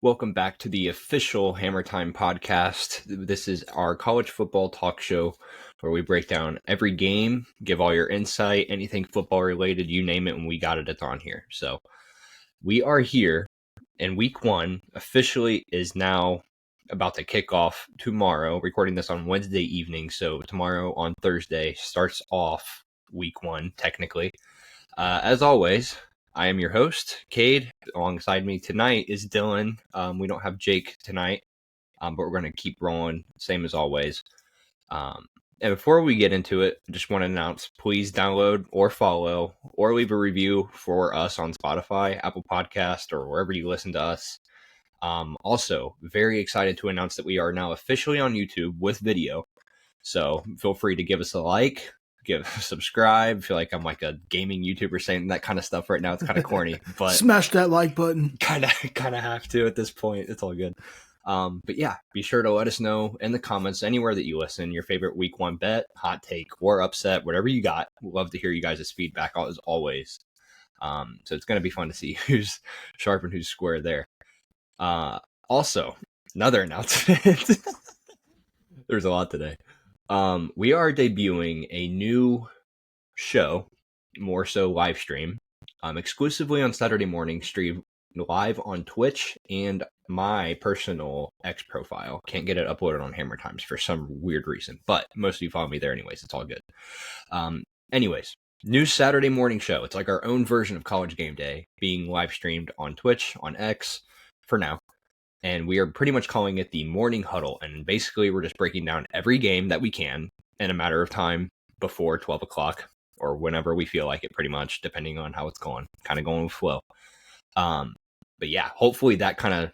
Welcome back to the official Hammer Time podcast. This is our college football talk show where we break down every game, give all your insight, anything football related, you name it, and we got it on here. So we are here, and week one officially is now about to kick off tomorrow, recording this on Wednesday evening. So tomorrow on Thursday starts off week one, technically. As always, I am your host, Cade. Alongside me tonight is Dylan. We don't have Jake tonight, but we're going to keep rolling, same as always. And before we get into it, I just want to announce, please download or follow or leave a review for us on Spotify, Apple Podcast, or wherever you listen to us. Also, very excited to announce that we are now officially on YouTube with video. So feel free to give us a like, subscribe. I feel like I'm like a gaming YouTuber saying that kind of stuff right now. It's kind of corny, but smash that like button. Kind of have to at this point. It's all good. But yeah, be sure to let us know in the comments anywhere that you listen your favorite week one bet, hot take, or upset, whatever you got. We'd love to hear you guys' feedback as always. So it's going to be fun to see who's sharp and who's square there. Also, another announcement. There's a lot today. We are debuting a new show, more so live stream, exclusively on Saturday morning, stream live on Twitch and my personal X profile. Can't get it uploaded on Hammer Times for some weird reason, but most of you follow me there anyways. It's all good. Anyways, new Saturday morning show. It's like our own version of College Game Day being live streamed on Twitch, on X for now. And we are pretty much calling it the Morning Huddle. And basically, we're just breaking down every game that we can in a matter of time before 12 o'clock or whenever we feel like it, pretty much, depending on how it's going. Kind of going with flow. But yeah, hopefully that kind of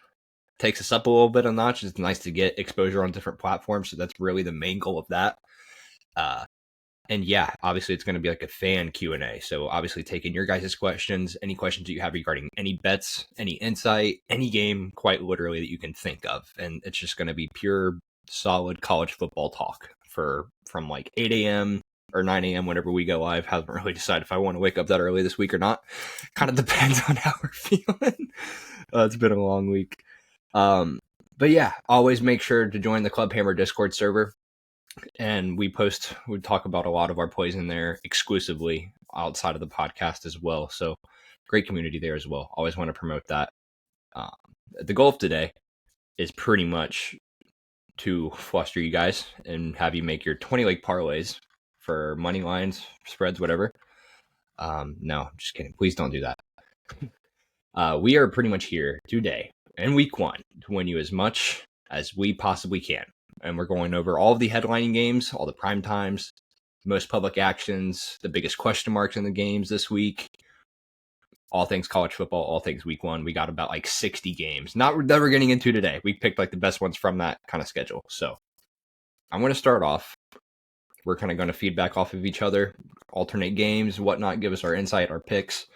takes us up a little bit a notch. It's nice to get exposure on different platforms. So that's really the main goal of that. And yeah, obviously it's going to be like a fan Q&A. So obviously taking your guys' questions, any questions that you have regarding any bets, any insight, any game, quite literally that you can think of. And it's just going to be pure, solid college football talk from like 8 a.m. or 9 a.m. whenever we go live. Haven't really decided if I want to wake up that early this week or not. Kind of depends on how we're feeling. It's been a long week. But yeah, always make sure to join the Club Hammer Discord server. And we talk about a lot of our plays in there exclusively outside of the podcast as well. So great community there as well. Always want to promote that. The goal of today is pretty much to fluster you guys and have you make your 20 leg parlays for money lines, spreads, whatever. No, just kidding. Please don't do that. We are pretty much here today in week one to win you as much as we possibly can. And we're going over all of the headlining games, all the prime times, most public actions, the biggest question marks in the games this week, all things college football, all things week one. We got about like 60 games. Not that we're getting into today. We picked like the best ones from that kind of schedule. So I'm going to start off. We're kind of going to feedback off of each other, alternate games, whatnot, give us our insight, our picks.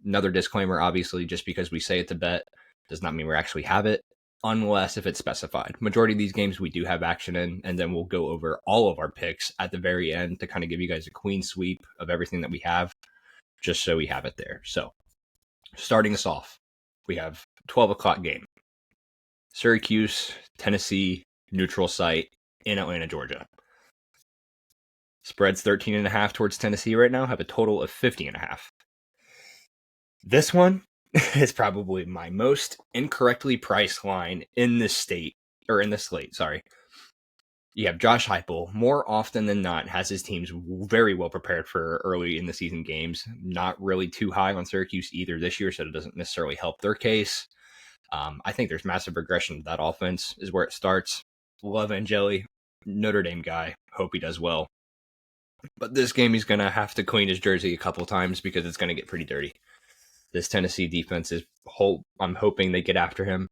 Another disclaimer, obviously, just because we say it's a bet does not mean we actually have it. Unless if it's specified. Majority of these games we do have action in, and then we'll go over all of our picks at the very end to kind of give you guys a clean sweep of everything that we have, just so we have it there. So, starting us off, we have 12 o'clock game. Syracuse, Tennessee, neutral site in Atlanta, Georgia. Spreads 13.5 towards Tennessee right now, have a total of 50.5. This one is probably my most incorrectly priced line in this state, or in the slate, sorry. You have Josh Heupel, more often than not, has his teams very well prepared for early in the season games. Not really too high on Syracuse either this year, so it doesn't necessarily help their case. I think there's massive regression to that offense is where it starts. Love Angeli, Notre Dame guy. Hope he does well. But this game he's going to have to clean his jersey a couple times because it's going to get pretty dirty. This Tennessee defense I'm hoping they get after him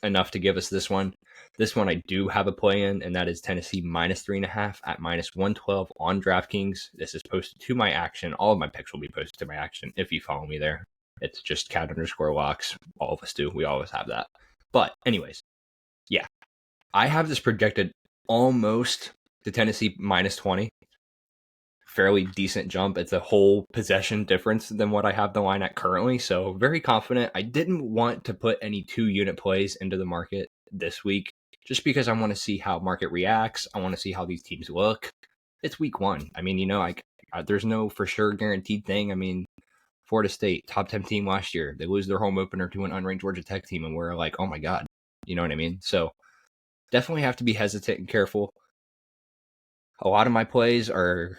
enough to give us this one. This one I do have a play in, and that is Tennessee minus 3.5 at minus 112 on DraftKings. This is posted to my action. All of my picks will be posted to my action if you follow me there. It's just cat_locks. All of us do. We always have that. But anyways, yeah. I have this projected almost to Tennessee minus 20. fairly decent jump. It's a whole possession difference than what I have the line at currently. So very confident. I didn't want to put any 2-unit plays into the market this week just because I want to see how market reacts. I want to see how these teams look. It's week 1. I mean, there's no for sure guaranteed thing. I mean, Florida State, top 10 team last year. They lose their home opener to an unranked Georgia Tech team, and we're like, oh my God. You know what I mean? So definitely have to be hesitant and careful. A lot of my plays are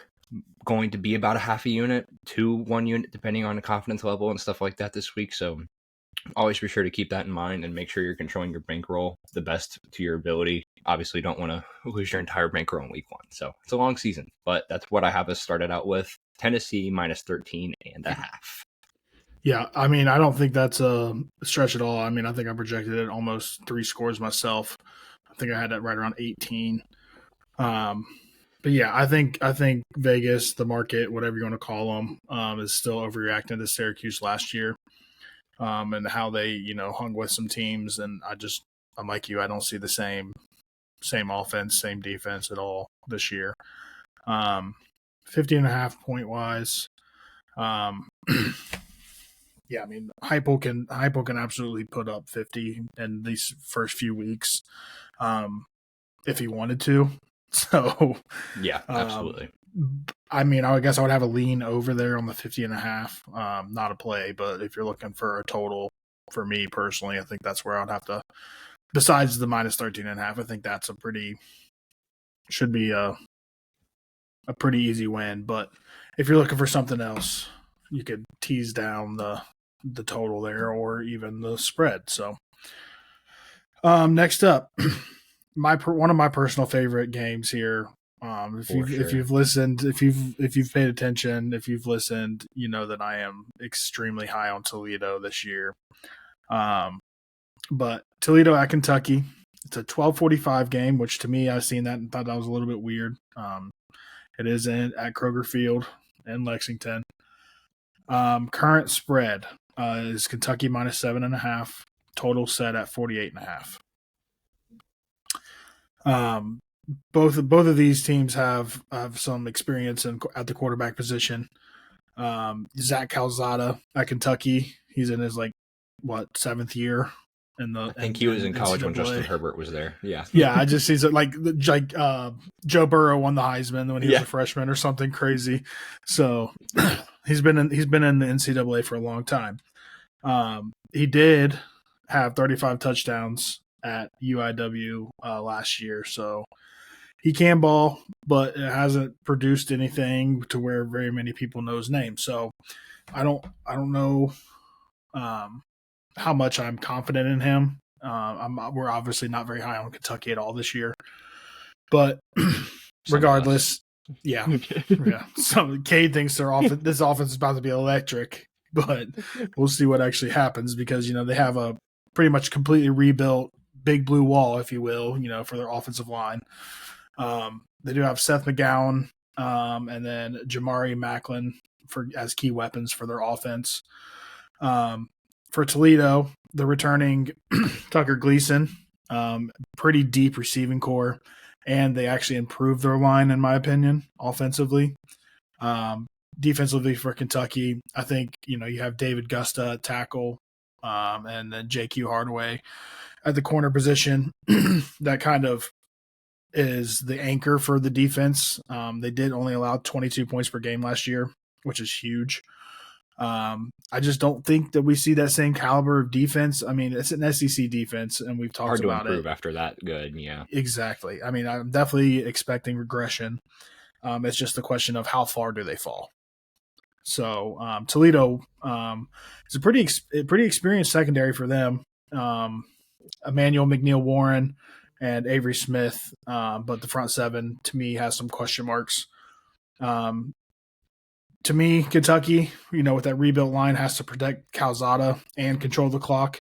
going to be about a half a unit to 1 unit, depending on the confidence level and stuff like that this week. So always be sure to keep that in mind and make sure you're controlling your bankroll the best to your ability. Obviously, don't want to lose your entire bankroll in week 1. So it's a long season, but that's what I have us started out with. Tennessee minus 13.5. Yeah, I mean, I don't think that's a stretch at all. I mean, I think I projected it almost 3 scores myself. I think I had that right around 18. But yeah, I think Vegas, the market, whatever you want to call them, is still overreacting to Syracuse last year, and how they hung with some teams. And I'm like you, I don't see the same offense, same defense at all this year. 50.5 point wise. Yeah, I mean, Hypo can absolutely put up 50 in these first few weeks, if he wanted to. So yeah, absolutely. I mean, I guess I would have a lean over there on the 50.5. Not a play, but if you're looking for a total, for me personally, I think that's where I'd have to. Besides the minus 13.5, I think that's should be a pretty easy win. But if you're looking for something else, you could tease down the total there or even the spread. So next up, one of my personal favorite games here. If you've listened, if you've paid attention, if you've listened, you know that I am extremely high on Toledo this year. But Toledo at Kentucky, it's a 12:45 game, which to me, I've seen that and thought that was a little bit weird. It is at Kroger Field in Lexington. Current spread is Kentucky minus 7.5. Total set at 48.5. Both of these teams have some experience at the quarterback position. Zach Calzada at Kentucky, he's in his 7th year. I think he was in college when Justin Herbert was there. Yeah. Yeah, I just see it like Joe Burrow won the Heisman when he was a freshman or something crazy. So he's been in the NCAA for a long time. He did have 35 touchdowns at UIW last year, so he can ball, but it hasn't produced anything to where very many people know his name. So I don't know how much I'm confident in him. We're obviously not very high on Kentucky at all this year, but regardless, yeah. So Cade thinks this offense is about to be electric, but we'll see what actually happens because they have a pretty much completely rebuilt big blue wall, if you will, for their offensive line. They do have Seth McGowan and then Jamari Macklin as key weapons for their offense. For Toledo, they're returning Tucker Gleason, pretty deep receiving core, and they actually improved their line, in my opinion, offensively. Defensively for Kentucky, I think, you have David Gusta at tackle, and then J.Q. Hardaway at the corner position. That kind of is the anchor for the defense. They did only allow 22 points per game last year, which is huge. I just don't think that we see that same caliber of defense. I mean, it's an SEC defense, and we've talked about it. Hard to improve after that good, yeah. Exactly. I mean, I'm definitely expecting regression. It's just a question of how far do they fall. So Toledo is a pretty experienced secondary for them. Emmanuel McNeil-Warren and Avery Smith, but the front seven, to me, has some question marks. To me, Kentucky, with that rebuilt line, has to protect Calzada and control the clock,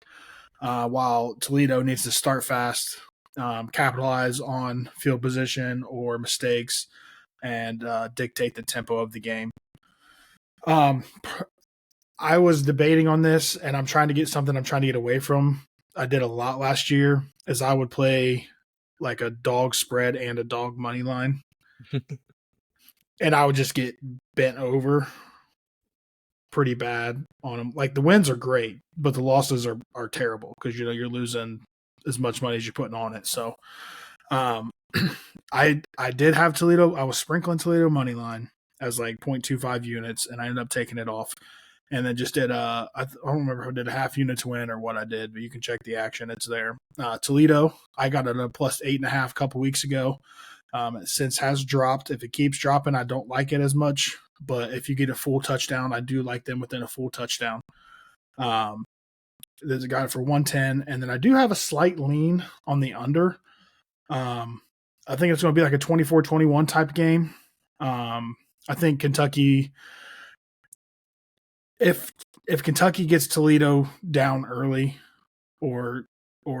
while Toledo needs to start fast, capitalize on field position or mistakes, and dictate the tempo of the game. I was debating on this, and I'm trying to get away from. I did a lot last year, as I would play like a dog spread and a dog money line. and I would just get bent over pretty bad on them. Like the wins are great, but the losses are terrible because you're losing as much money as you're putting on it. So um, I did have Toledo. I was sprinkling Toledo money line as like 0.25 units, and I ended up taking it off. And then just did I don't remember if I did a half unit to win or what I did, but you can check the action. It's there. Toledo, I got it a plus 8.5 a couple weeks ago. It since has dropped. If it keeps dropping, I don't like it as much. But if you get a full touchdown, I do like them within a full touchdown. There's a guy for 110, and then I do have a slight lean on the under. I think it's going to be like a 24-21 type game. I think Kentucky, if Kentucky gets Toledo down early, or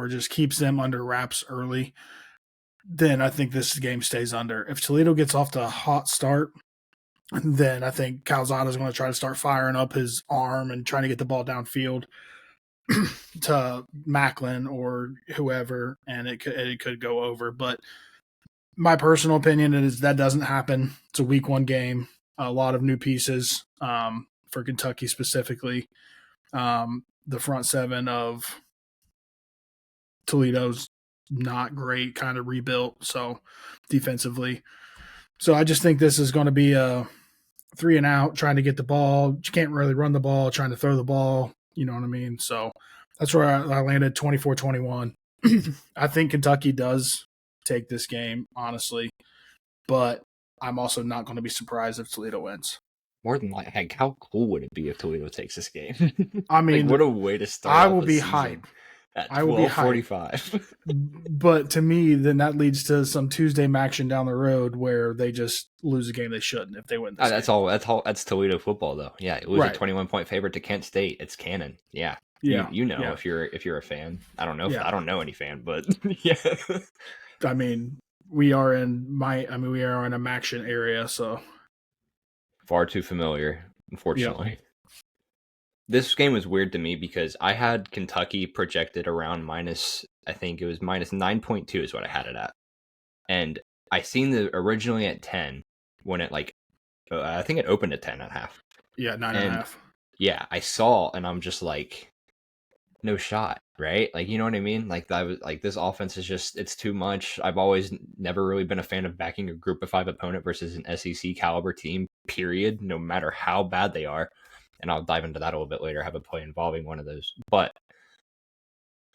just keeps them under wraps early, then I think this game stays under. If Toledo gets off to a hot start, then I think Calzada is going to try to start firing up his arm and trying to get the ball downfield to Macklin or whoever, and it could go over. But my personal opinion is that doesn't happen. It's a week 1 game, a lot of new pieces for Kentucky specifically. The front seven of Toledo's not great, kind of rebuilt, so defensively. So I just think this is going to be a 3 and out, trying to get the ball. You can't really run the ball, trying to throw the ball. You know what I mean? So that's where I landed 24-21. I think Kentucky does take this game, honestly, but I'm also not going to be surprised if Toledo wins. More than like, how cool would it be if Toledo takes this game? I mean, like, what a way to start. I will be hyped. At 12:45. But to me, then that leads to some Tuesday action down the road where they just lose a game they shouldn't if they win this game. That's Toledo football, though. Yeah, it was a 21-point favorite to Kent State. It's canon. Yeah. You know if you're a fan. I don't know. I don't know any fan, but yeah. I mean, we are in a Maction area, so far too familiar, unfortunately. Yep. This game was weird to me because I had Kentucky projected around I think it was minus 9.2 is what I had it at. And I seen the originally at 10 when it I think it opened at 10.5. Yeah, 9.5. Yeah, I saw and I'm just like, no shot, right? Like, you know what I mean? Like, I was like, this offense is just, it's too much. I've always never really been a fan of backing a group of 5 opponent versus an SEC caliber team, period, no matter how bad they are. And I'll dive into that a little bit later. I have a play involving one of those. But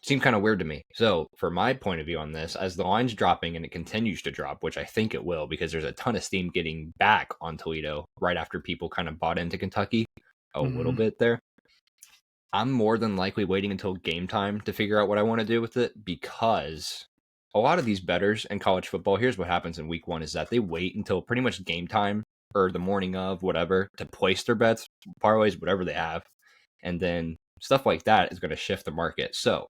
it seemed kind of weird to me. So for my point of view on this, as the line's dropping and it continues to drop, which I think it will because there's a ton of steam getting back on Toledo right after people kind of bought into Kentucky a little bit there. I'm more than likely waiting until game time to figure out what I want to do with it because a lot of these bettors in college football, here's what happens in week 1 is that they wait until pretty much game time or the morning of whatever to place their bets, parlays, whatever they have. And then stuff like that is going to shift the market. So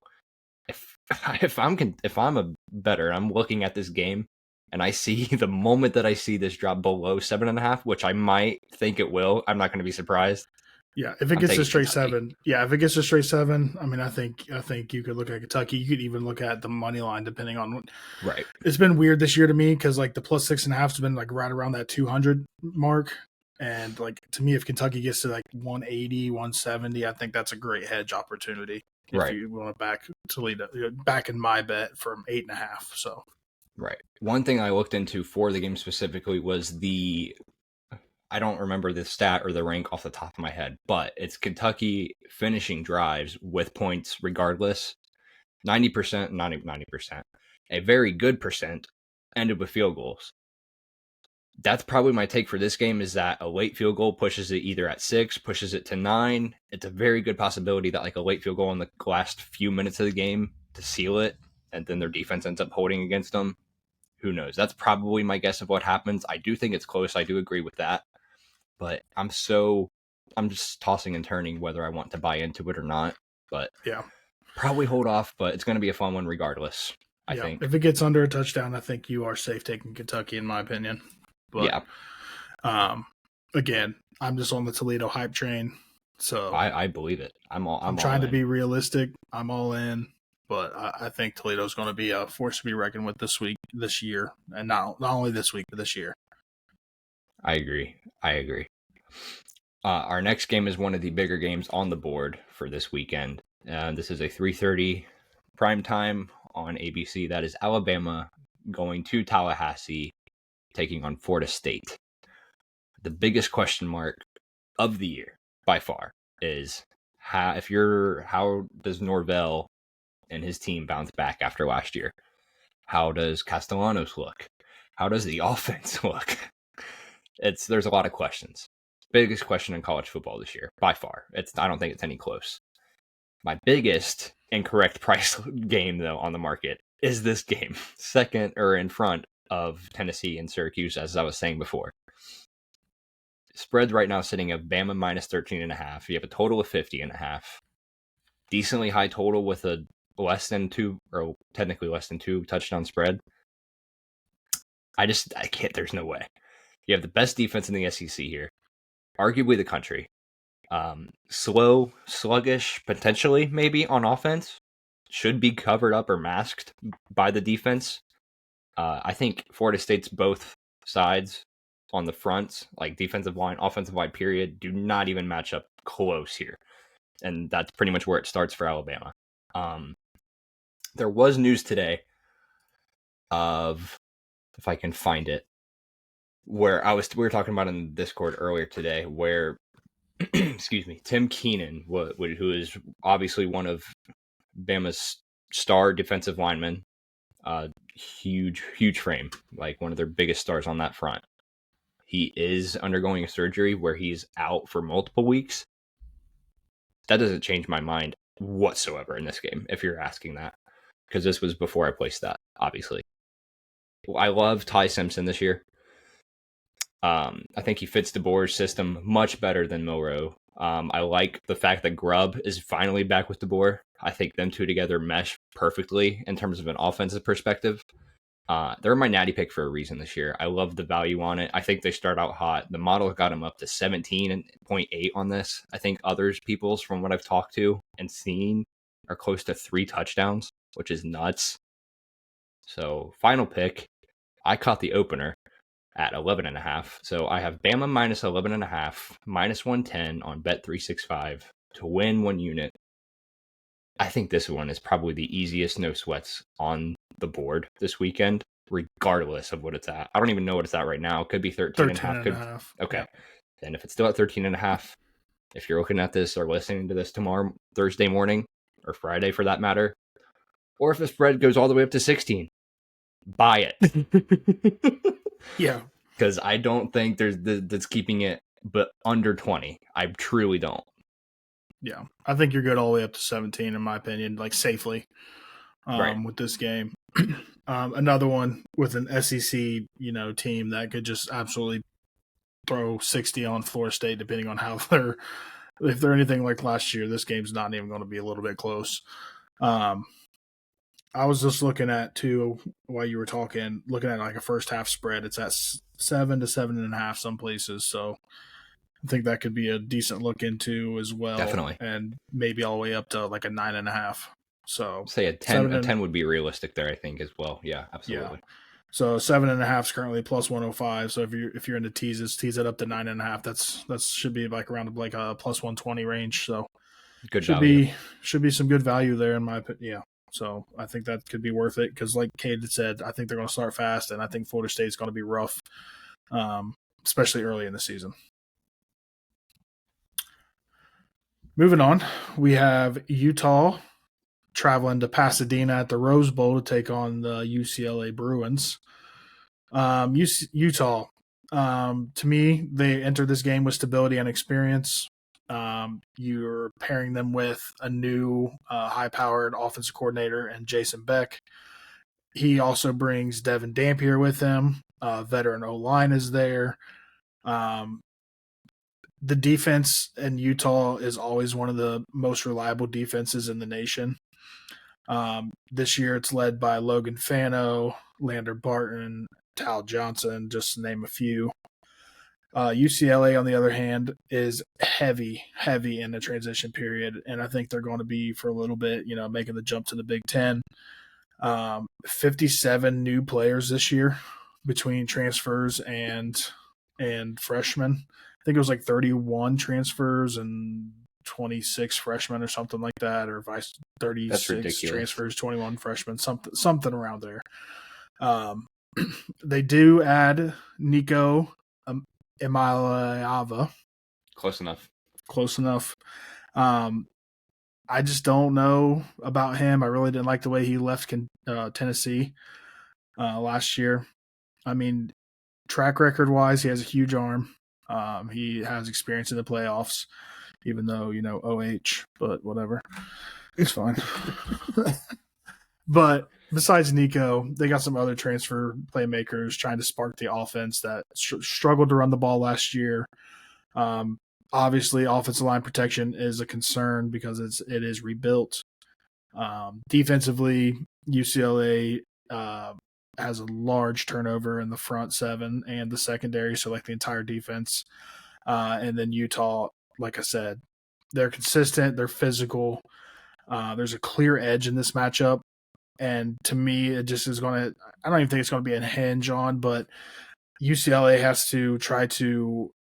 if I'm a bettor, I'm looking at this game and I see the moment that I see this drop below 7.5, which I might think it will, I'm not going to be surprised. Yeah, if it gets to straight Kentucky. 7, if it gets to straight 7, I mean, I think you could look at Kentucky. You could even look at the money line, depending on what. Right. It's been weird this year to me because like the plus 6.5 has been like right around that 200 mark, and like to me, if Kentucky gets to like 180, 170, I think that's a great hedge opportunity. If you want to back Toledo, back in my bet from 8.5. So. Right. One thing I looked into for the game specifically was I don't remember the stat or the rank off the top of my head, but it's Kentucky finishing drives with points regardless. 90%, not 90%. A very good percent ended with field goals. That's probably my take for this game is that a late field goal pushes it either at 6, pushes it to 9. It's a very good possibility that like a late field goal in the last few minutes of the game to seal it, and then their defense ends up holding against them. Who knows? That's probably my guess of what happens. I do think it's close. I do agree with that. But I'm just tossing and turning whether I want to buy into it or not. But yeah, probably hold off. But it's going to be a fun one regardless. I think if it gets under a touchdown, I think you are safe taking Kentucky, in my opinion. But, again, I'm just on the Toledo hype train. So I believe it. I'm trying to be realistic. I'm all in. But I think Toledo's going to be a force to be reckoned with this year, and not only this week, but this year. I agree. I agree. Our next game is one of the bigger games on the board for this weekend. This is a 3:30 prime time on ABC. That is Alabama going to Tallahassee, taking on Florida State. The biggest question mark of the year by far is how does Norvell and his team bounce back after last year? How does Castellanos look? How does the offense look? There's a lot of questions. Biggest question in college football this year by far. I don't think it's any close. My biggest incorrect price game though on the market is this game, second or in front of Tennessee and Syracuse, as I was saying before. Spread right now sitting at Bama minus 13.5. You have a total of 50.5. Decently high total with a less than two, or technically less than two touchdown spread. I can't. There's no way. You have the best defense in the SEC here, arguably the country. Slow, sluggish, potentially maybe on offense. Should be covered up or masked by the defense. I think Florida State's both sides on the fronts, like defensive line, offensive line, period, do not even match up close here. And that's pretty much where it starts for Alabama. There was news today of, if I can find it, where we were talking about in Discord earlier today, where excuse me, Tim Keenan, who is obviously one of Bama's star defensive linemen, huge frame, like one of their biggest stars on that front. He is undergoing a surgery where he's out for multiple weeks. That doesn't change my mind whatsoever in this game, if you're asking that, because this was before I placed that, obviously. I love Ty Simpson this year. I think he fits DeBoer's system much better than Milroe. I like the fact that Grubb is finally back with DeBoer. I think them two together mesh perfectly in terms of an offensive perspective. They're my natty pick for a reason this year. I love the value on it. I think they start out hot. The model got them up to 17.8 on this. I think people's from what I've talked to and seen are close to 3 touchdowns, which is nuts. So final pick, I caught the opener at 11.5. So I have Bama minus 11.5, minus 110 on Bet365 to win 1 unit. I think this one is probably the easiest no sweats on the board this weekend, regardless of what it's at. I don't even know what it's at right now. It could be 13.5. Okay. Yeah. And if it's still at 13.5, if you're looking at this or listening to this tomorrow, Thursday morning, or Friday for that matter, or if the spread goes all the way up to 16, buy it. Yeah. Because I don't think that's keeping it but under 20. I truly don't. Yeah. I think you're good all the way up to 17, in my opinion, like safely right. With this game. Another one with an SEC, team that could just absolutely throw 60 on Florida State, depending on how if they're anything like last year, this game's not even going to be a little bit close. I was just looking at, too, while you were talking, looking at like a first half spread. It's at 7 to 7.5 some places. So I think that could be a decent look into as well. Definitely. And maybe all the way up to like a 9.5. So say a 10. A 10 would be realistic there, I think, as well. Yeah, absolutely. Yeah. So 7.5 is currently plus 105. So if you're into teases, tease it up to 9.5. That should be like around like a plus 120 range. So good value. Should be some good value there in my opinion. Yeah. So I think that could be worth it because, like Cade said, I think they're going to start fast, and I think Florida State's going to be rough, especially early in the season. Moving on, we have Utah traveling to Pasadena at the Rose Bowl to take on the UCLA Bruins. Utah, to me, they entered this game with stability and experience. You're pairing them with a new high-powered offensive coordinator and Jason Beck. He also brings Devin Dampier with him. Veteran O-line is there. The defense in Utah is always one of the most reliable defenses in the nation. This year it's led by Logan Fano, Lander Barton, Tal Johnson, just to name a few. UCLA, on the other hand, is heavy in the transition period, and I think they're going to be for a little bit, making the jump to the Big Ten. 57 new players this year between transfers and and freshmen. I think it was like 31 transfers and 26 freshmen or something like that, or vice That's 36 ridiculous. transfers, 21 freshmen, something around there. They do add Nico Emiliava. Close enough. Close enough. I just don't know about him. I really didn't like the way he left Tennessee last year. I mean, track record wise, he has a huge arm. He has experience in the playoffs, even though, OH, but whatever. It's fine. But besides Nico, they got some other transfer playmakers trying to spark the offense that struggled to run the ball last year. Obviously, offensive line protection is a concern because it is rebuilt. Defensively, UCLA has a large turnover in the front seven and the secondary, so like the entire defense. And then Utah, like I said, they're consistent, they're physical. There's a clear edge in this matchup. And to me, it just is going to – I don't even think it's going to be a hinge on, but UCLA has to try to –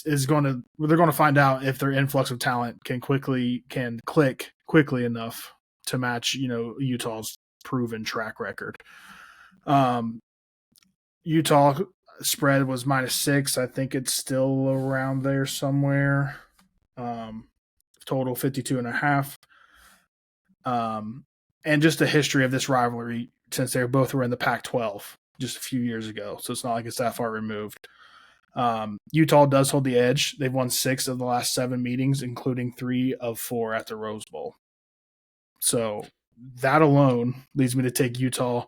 they're going to find out if their influx of talent can click quickly enough to match, Utah's proven track record. Utah spread was -6. I think it's still around there somewhere. Total 52.5. And just the history of this rivalry since they both were in the Pac-12 just a few years ago. So it's not like it's that far removed. Utah does hold the edge. They've won 6 of the last 7 meetings, including 3 of 4 at the Rose Bowl. So that alone leads me to take Utah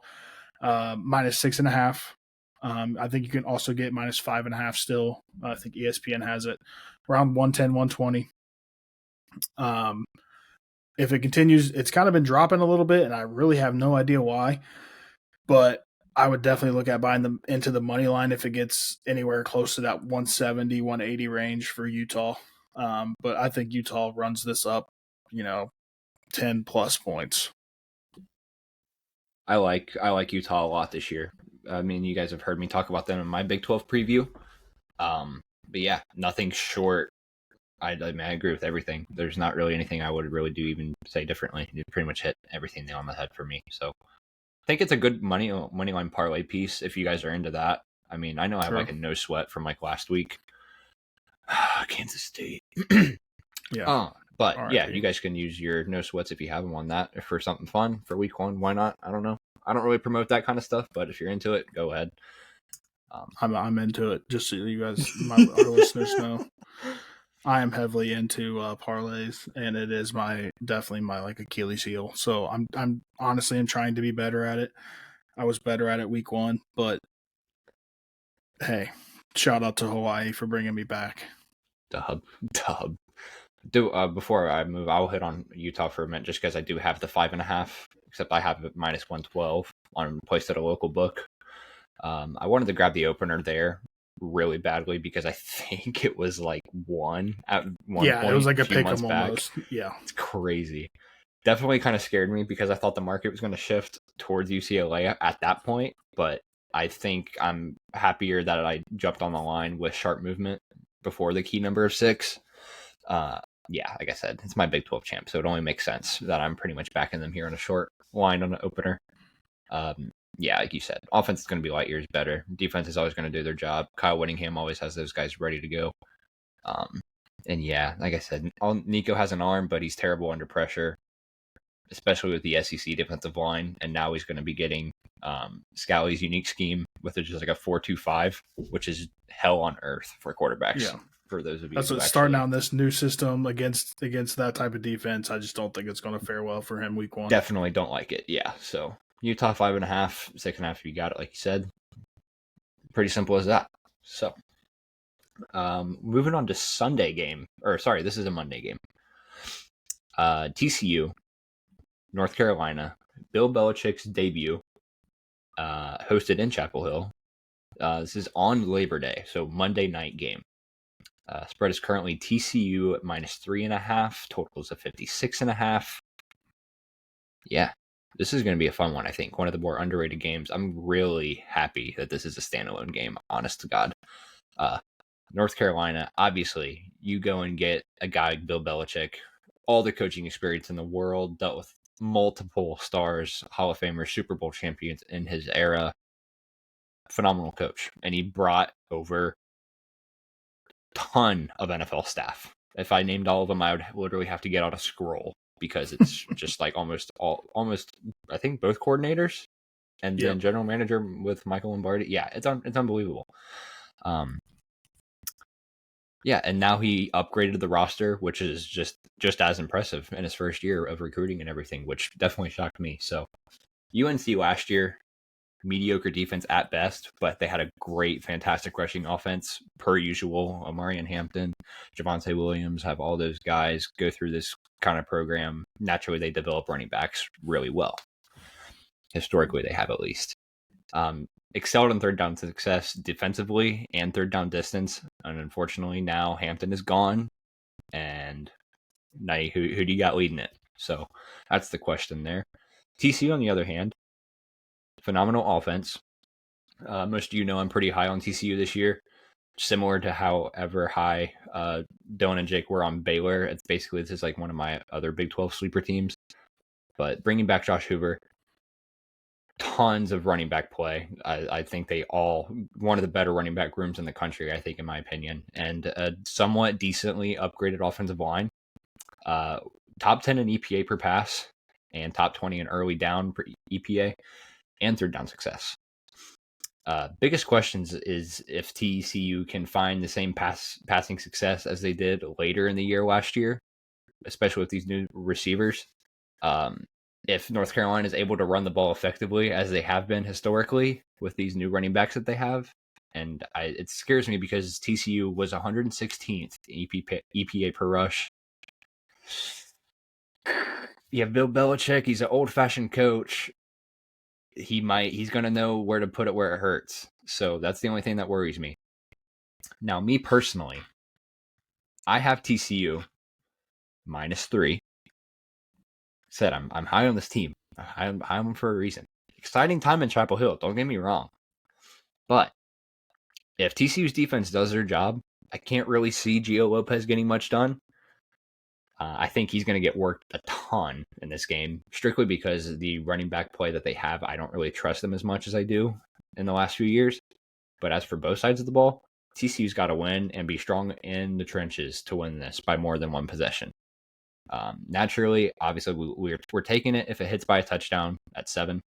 -6.5. I think you can also get -5.5 still. I think ESPN has it around 110, 120. If it continues, it's kind of been dropping a little bit, and I really have no idea why. But I would definitely look at buying them into the money line if it gets anywhere close to that 170, 180 range for Utah. But I think Utah runs this up, 10 plus points. I like Utah a lot this year. I mean, you guys have heard me talk about them in my Big 12 preview. But yeah, nothing short. I agree with everything. There's not really anything I would really do even say differently. You pretty much hit everything nail on the head for me. So I think it's a good money line parlay piece if you guys are into that. I mean, I know I have like a no sweat from like last week. Kansas State. Yeah. But yeah, you guys can use your no sweats if you have them on that for something fun for week 1. Why not? I don't know. I don't really promote that kind of stuff, but if you're into it, go ahead. I'm into it. Just so you guys, our listeners know, I am heavily into parlays, and it is definitely my like Achilles heel. So I'm honestly trying to be better at it. I was better at it week 1, but hey, shout out to Hawaii for bringing me back. Dub. Before I move, I'll hit on Utah for a minute just because I do have the 5.5, except I have it -112 on placed at a local book. I wanted to grab the opener there really badly because I think it was like 1 at one point. It was like a pick 'em almost. Yeah, it's crazy. Definitely kind of scared me because I thought the market was going to shift towards UCLA at that point, but I think I'm happier that I jumped on the line with sharp movement before the key number of 6. Yeah, like I said, it's my Big 12 champ, so it only makes sense that I'm pretty much backing them here on a short line on an opener. Yeah, like you said, offense is going to be light years better. Defense is always going to do their job. Kyle Whittingham always has those guys ready to go. And yeah, like I said, Nico has an arm, but he's terrible under pressure, especially with the SEC defensive line. And now he's going to be getting Scalley's unique scheme with just like a 4-2-5, which is hell on earth for quarterbacks. Yeah. For those of you, that's what starting out this new system against that type of defense. I just don't think it's going to fare well for him week 1. Definitely don't like it. Yeah, so Utah 5.5, 6.5. If you got it, like you said, pretty simple as that. So, moving on to Sunday game, this is a Monday game. TCU, North Carolina, Bill Belichick's debut, hosted in Chapel Hill. This is on Labor Day, so Monday night game. Spread is currently TCU at -3.5. Totals of 56.5. Yeah, this is going to be a fun one, I think. One of the more underrated games. I'm really happy that this is a standalone game, honest to God. North Carolina, obviously, you go and get a guy like Bill Belichick, all the coaching experience in the world, dealt with multiple stars, Hall of Famers, Super Bowl champions in his era. Phenomenal coach. And he brought over a ton of NFL staff. If I named all of them, I would literally have to get out a scroll because it's just like almost, I think both coordinators and then general manager with Michael Lombardi. Yeah, it's unbelievable. Yeah, and now he upgraded the roster, which is just as impressive in his first year of recruiting and everything, which definitely shocked me. So UNC last year, mediocre defense at best, but they had a great, fantastic rushing offense per usual. Amari and Hampton, Javonte Williams, have all those guys go through this kind of program. Naturally, they develop running backs really well. Historically, they have at least. Excelled in third down success defensively and third down distance. And unfortunately, now Hampton is gone. And now who do you got leading it? So that's the question there. TCU, on the other hand, phenomenal offense. Most of you know I'm pretty high on TCU this year. Similar to however high Dylan and Jake were on Baylor. It's basically, this is like one of my other Big 12 sleeper teams. But bringing back Josh Hoover, tons of running back play. I think they all, one of the better running back rooms in the country, I think, in my opinion, and a somewhat decently upgraded offensive line. Top 10 in EPA per pass and top 20 in early down per EPA and third down success. Biggest questions is if TCU can find the same passing success as they did later in the year last year, especially with these new receivers. If North Carolina is able to run the ball effectively as they have been historically with these new running backs that they have. And it scares me because TCU was 116th EPA per rush. You have Bill Belichick. He's an old-fashioned coach. He's going to know where to put it where it hurts. So that's the only thing that worries me. Now, me personally, I have TCU -3. Said I'm high on this team. I'm high on them for a reason. Exciting time in Chapel Hill, don't get me wrong. But if TCU's defense does their job, I can't really see Gio Lopez getting much done. I think he's going to get worked a ton in this game, strictly because the running back play that they have, I don't really trust them as much as I do in the last few years. But as for both sides of the ball, TCU's got to win and be strong in the trenches to win this by more than one possession. Naturally, obviously, we're taking it if it hits by a touchdown at 7.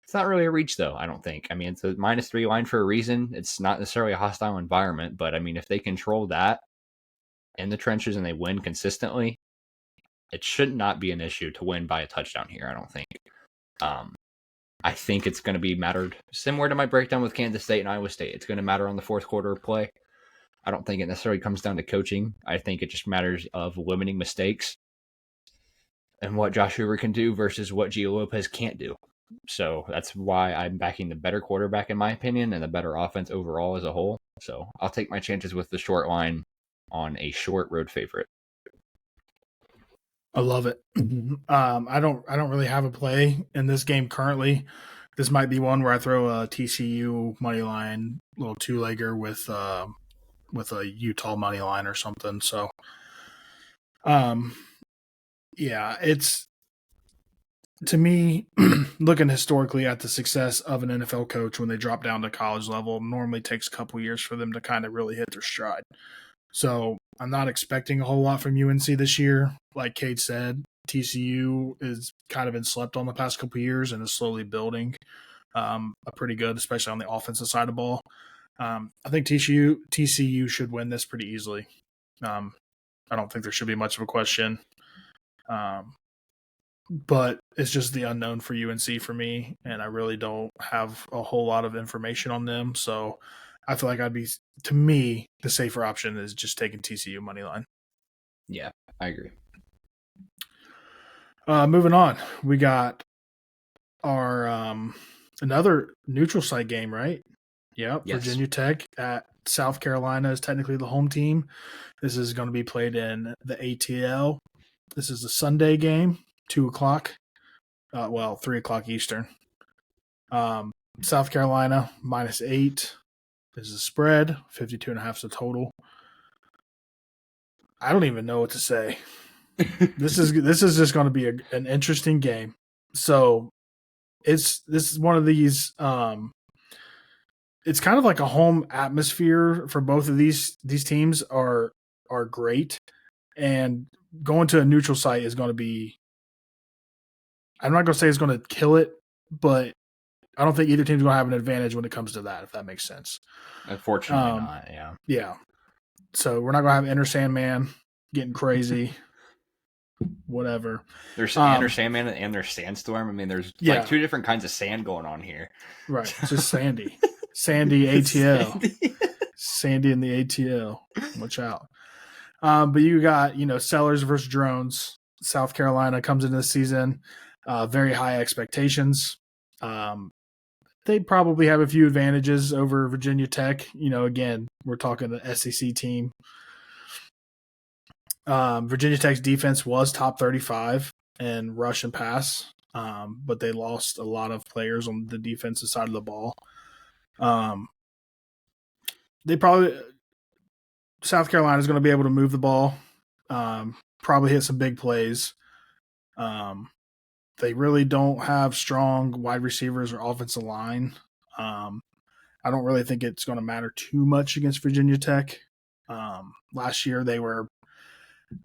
It's not really a reach, though, I don't think. I mean, it's a -3 line for a reason. It's not necessarily a hostile environment, but I mean, if they control that in the trenches and they win consistently, it should not be an issue to win by a touchdown here, I don't think. I think it's going to be mattered, similar to my breakdown with Kansas State and Iowa State. It's going to matter on the fourth quarter of play. I don't think it necessarily comes down to coaching. I think it just matters of limiting mistakes and what Josh Hoover can do versus what Gio Lopez can't do. So that's why I'm backing the better quarterback, in my opinion, and the better offense overall as a whole. So I'll take my chances with the short line on a short road favorite. I love it. I don't really have a play in this game currently. This might be one where I throw a TCU money line, little 2-legger with a Utah money line or something. So, yeah, it's, to me, looking historically at the success of an NFL coach when they drop down to college level, normally takes a couple years for them to kind of really hit their stride. So I'm not expecting a whole lot from UNC this year. Like Cade said, TCU is kind of been slept on the past couple years and is slowly building a pretty good, especially on the offensive side of the ball. I think TCU should win this pretty easily. I don't think there should be much of a question. But it's just the unknown for UNC for me, and I really don't have a whole lot of information on them. So I feel like to me, the safer option is just taking TCU money line. Yeah, I agree. Moving on, we got our another neutral site game, right? Yep, yes. Virginia Tech at South Carolina is technically the home team. This is going to be played in the ATL. This is a Sunday game, 2:00. 3:00 Eastern. South Carolina -8. is the spread. 52.5 is the total. I don't even know what to say. This is just going to be an interesting game. So this is one of these. It's kind of like a home atmosphere for both of these teams are great, and going to a neutral site is going to be. I'm not going to say it's going to kill it, but I don't think either team's going to have an advantage when it comes to that. If that makes sense. Unfortunately, not. Yeah. Yeah. So we're not going to have Enter Sandman getting crazy. Whatever. There's Enter Sandman and there's Sandstorm. I mean, there's like two different kinds of sand going on here. Right. Just Sandy. Sandy ATL. Sandy in the ATL. Watch out. But you got, Sellers versus Drones. South Carolina comes into the season. Very high expectations. They probably have a few advantages over Virginia Tech. Again, we're talking the SEC team. Virginia Tech's defense was top 35 in rush and pass, but they lost a lot of players on the defensive side of the ball. South Carolina is going to be able to move the ball, probably hit some big plays. They really don't have strong wide receivers or offensive line. I don't really think it's going to matter too much against Virginia Tech. Last year they were,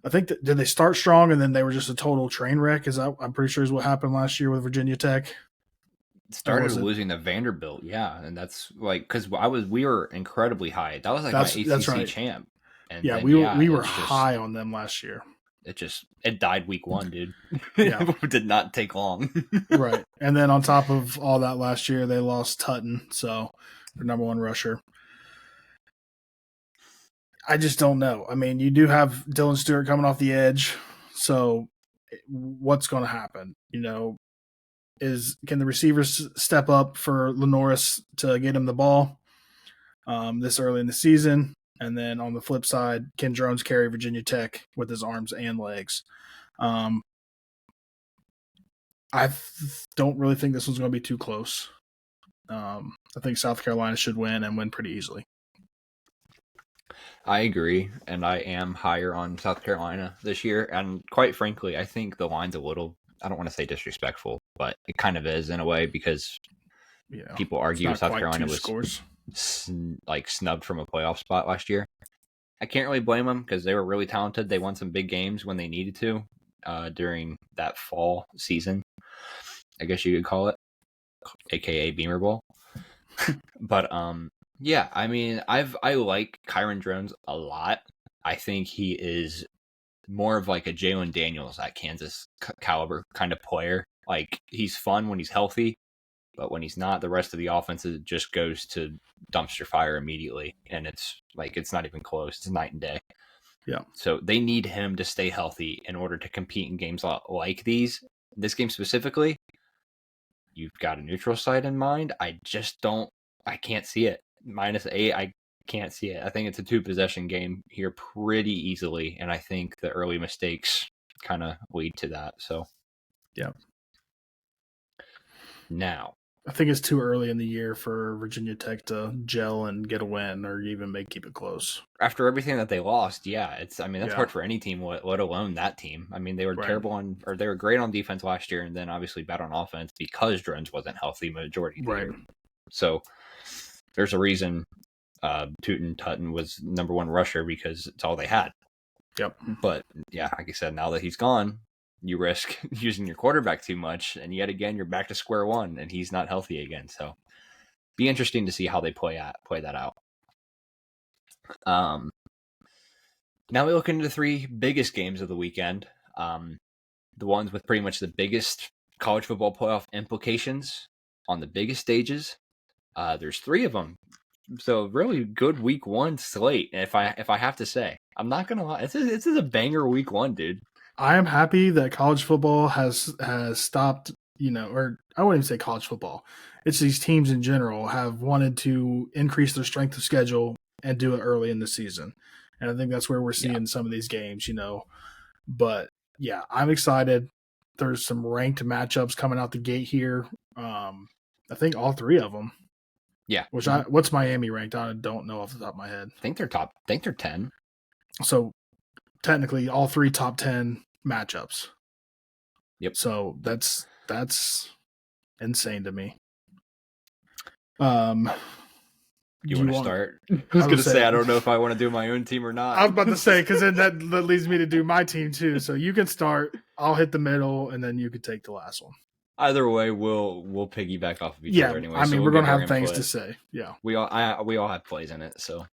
I think, did they start strong and then they were just a total train wreck? I'm pretty sure is what happened last year with Virginia Tech. Started losing to Vanderbilt, yeah, and that's like because we were incredibly high. That was like my ACC champ. And yeah, we were high on them last year. It died week one, dude. Yeah, it did not take long. Right, and then on top of all that, last year they lost Tutton, so their number one rusher. I just don't know. I mean, you do have Dylan Stewart coming off the edge, so what's going to happen? Can the receivers step up for Lenoris to get him the ball this early in the season? And then on the flip side, can Drones carry Virginia Tech with his arms and legs? I don't really think this one's going to be too close. I think South Carolina should win and win pretty easily. I agree, and I am higher on South Carolina this year. And quite frankly, I think the line's a little, I don't want to say disrespectful, but it kind of is in a way because people argue South Carolina was snubbed from a playoff spot last year. I can't really blame them because they were really talented. They won some big games when they needed to during that fall season, I guess you could call it, aka Beamer Bowl. But yeah, I mean, I like Kyron Drones a lot. I think he is more of like a Jalen Daniels at Kansas caliber kind of player. Like, he's fun when he's healthy, but when he's not, the rest of the offense just goes to dumpster fire immediately. And it's not even close. It's night and day. Yeah. So they need him to stay healthy in order to compete in games like these. This game specifically, you've got a neutral site in mind. I can't see it. -8, I can't see it. I think it's a 2-possession game here pretty easily, and I think the early mistakes kind of lead to that. So, yeah. Now, I think it's too early in the year for Virginia Tech to gel and get a win or even keep it close. After everything that they lost, that's hard for any team, let alone that team. I mean, they were terrible they were great on defense last year, and then obviously bad on offense because Drones wasn't healthy majority of the year. So there's a reason Tutton was number one rusher because it's all they had. Yep. But yeah, like I said, now that he's gone, you risk using your quarterback too much, and yet again you're back to square one, and he's not healthy again. So, be interesting to see how they play that out. Now we look into the 3 biggest games of the weekend, the ones with pretty much the biggest college football playoff implications on the biggest stages. There's 3 of them, so really good week 1 slate. If I have to say, I'm not gonna lie, this is a banger week 1, dude. I am happy that college football has stopped, or I wouldn't even say college football. It's these teams in general have wanted to increase their strength of schedule and do it early in the season. And I think that's where we're seeing some of these games, But yeah, I'm excited. There's some ranked matchups coming out the gate here. I think all 3 of them. Yeah. What's Miami ranked? I don't know off the top of my head. I think they're 10. So technically, all 3 top 10 matchups. Yep. So that's insane to me. You want to start? I was going to say, I don't know if I want to do my own team or not. I was about to say, because then that leads me to do my team too. So you can start. I'll hit the middle, and then you can take the last one. Either way, we'll piggyback off of each other anyway. I mean, so we're gonna have things to say. Yeah, we all have plays in it. So,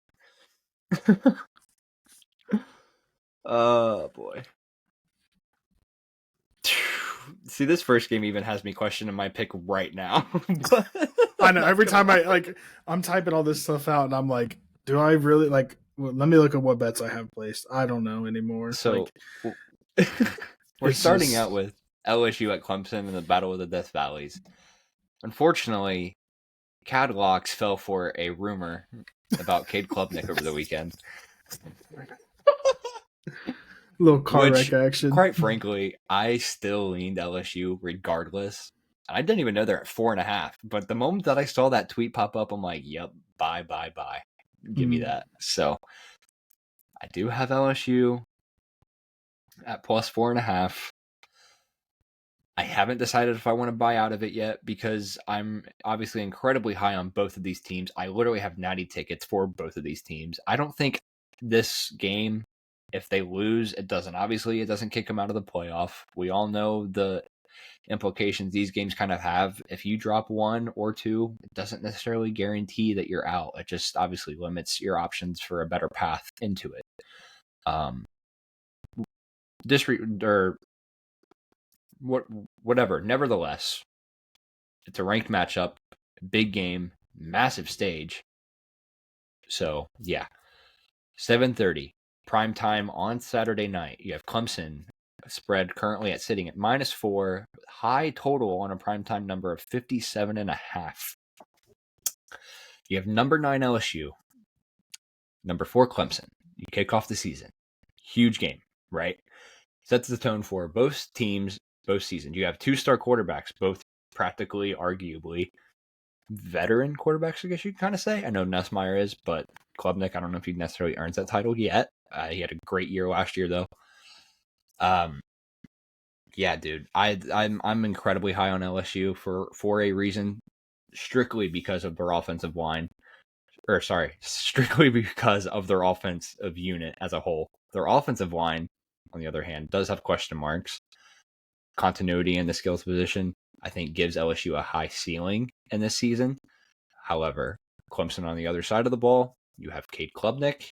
oh boy. See, this first game even has me questioning my pick right now. I know. Every time I'm typing all this stuff out, and I'm like, do I really like? Well, let me look at what bets I have placed. I don't know anymore. So we're starting out with LSU at Clemson in the Battle of the Death Valleys. Unfortunately, Cadlocks fell for a rumor about Cade Klubnik over the weekend. Little car wreck action. Quite frankly, I still leaned LSU regardless. I didn't even know they're at 4.5. But the moment that I saw that tweet pop up, I'm like, yep, bye. Give me that. So I do have LSU at plus 4.5. I haven't decided if I want to buy out of it yet because I'm obviously incredibly high on both of these teams. I literally have natty tickets for both of these teams. I don't think this game, if they lose, it doesn't kick them out of the playoff. We all know the implications these games kind of have. If you drop 1 or 2, it doesn't necessarily guarantee that you're out. It just obviously limits your options for a better path into it. Whatever. Nevertheless, it's a ranked matchup, big game, massive stage. So yeah, 7:30 prime time on Saturday night. You have Clemson spread currently sitting at -4, high total on a primetime number of 57.5. You have number 9 LSU, number 4 Clemson. You kick off the season. Huge game, right? Sets the tone for both teams, both seasons. You have 2-star quarterbacks, both practically, arguably, veteran quarterbacks, I guess you could kind of say. I know Nussmeier is, but Klubnik, I don't know if he necessarily earns that title yet. He had a great year last year, though. Yeah, dude, I'm incredibly high on LSU for a reason, strictly because of their offensive line. Strictly because of their offensive unit as a whole. Their offensive line, on the other hand, does have question marks. Continuity in the skills position, I think, gives LSU a high ceiling in this season. However, Clemson on the other side of the ball, you have Cade Klubnik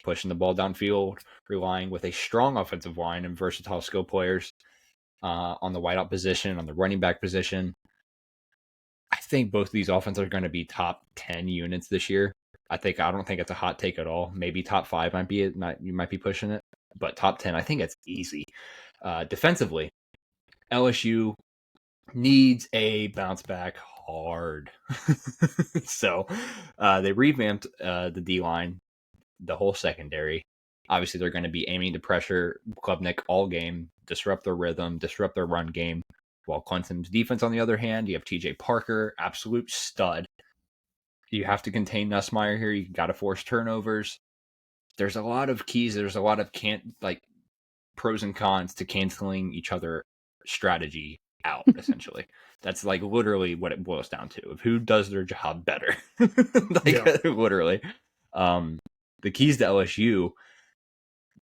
pushing the ball downfield, relying with a strong offensive line and versatile skill players on the wideout position, on the running back position. I think both of these offenses are going to be top 10 units this year. I don't think it's a hot take at all. Maybe top 5 might be it. You might be pushing it, but top 10, I think it's easy. Defensively, LSU needs a bounce back hard. So they revamped the D-line, the whole secondary. Obviously, they're going to be aiming to pressure Klubnik all game, disrupt their rhythm, disrupt their run game. While Clemson's defense, on the other hand, you have TJ Parker, absolute stud. You have to contain Nussmeier here. You got to force turnovers. There's a lot of keys. There's a lot of pros and cons to canceling each other strategy out, essentially. That's like literally what it boils down to, of who does their job better. Literally. The keys to LSU,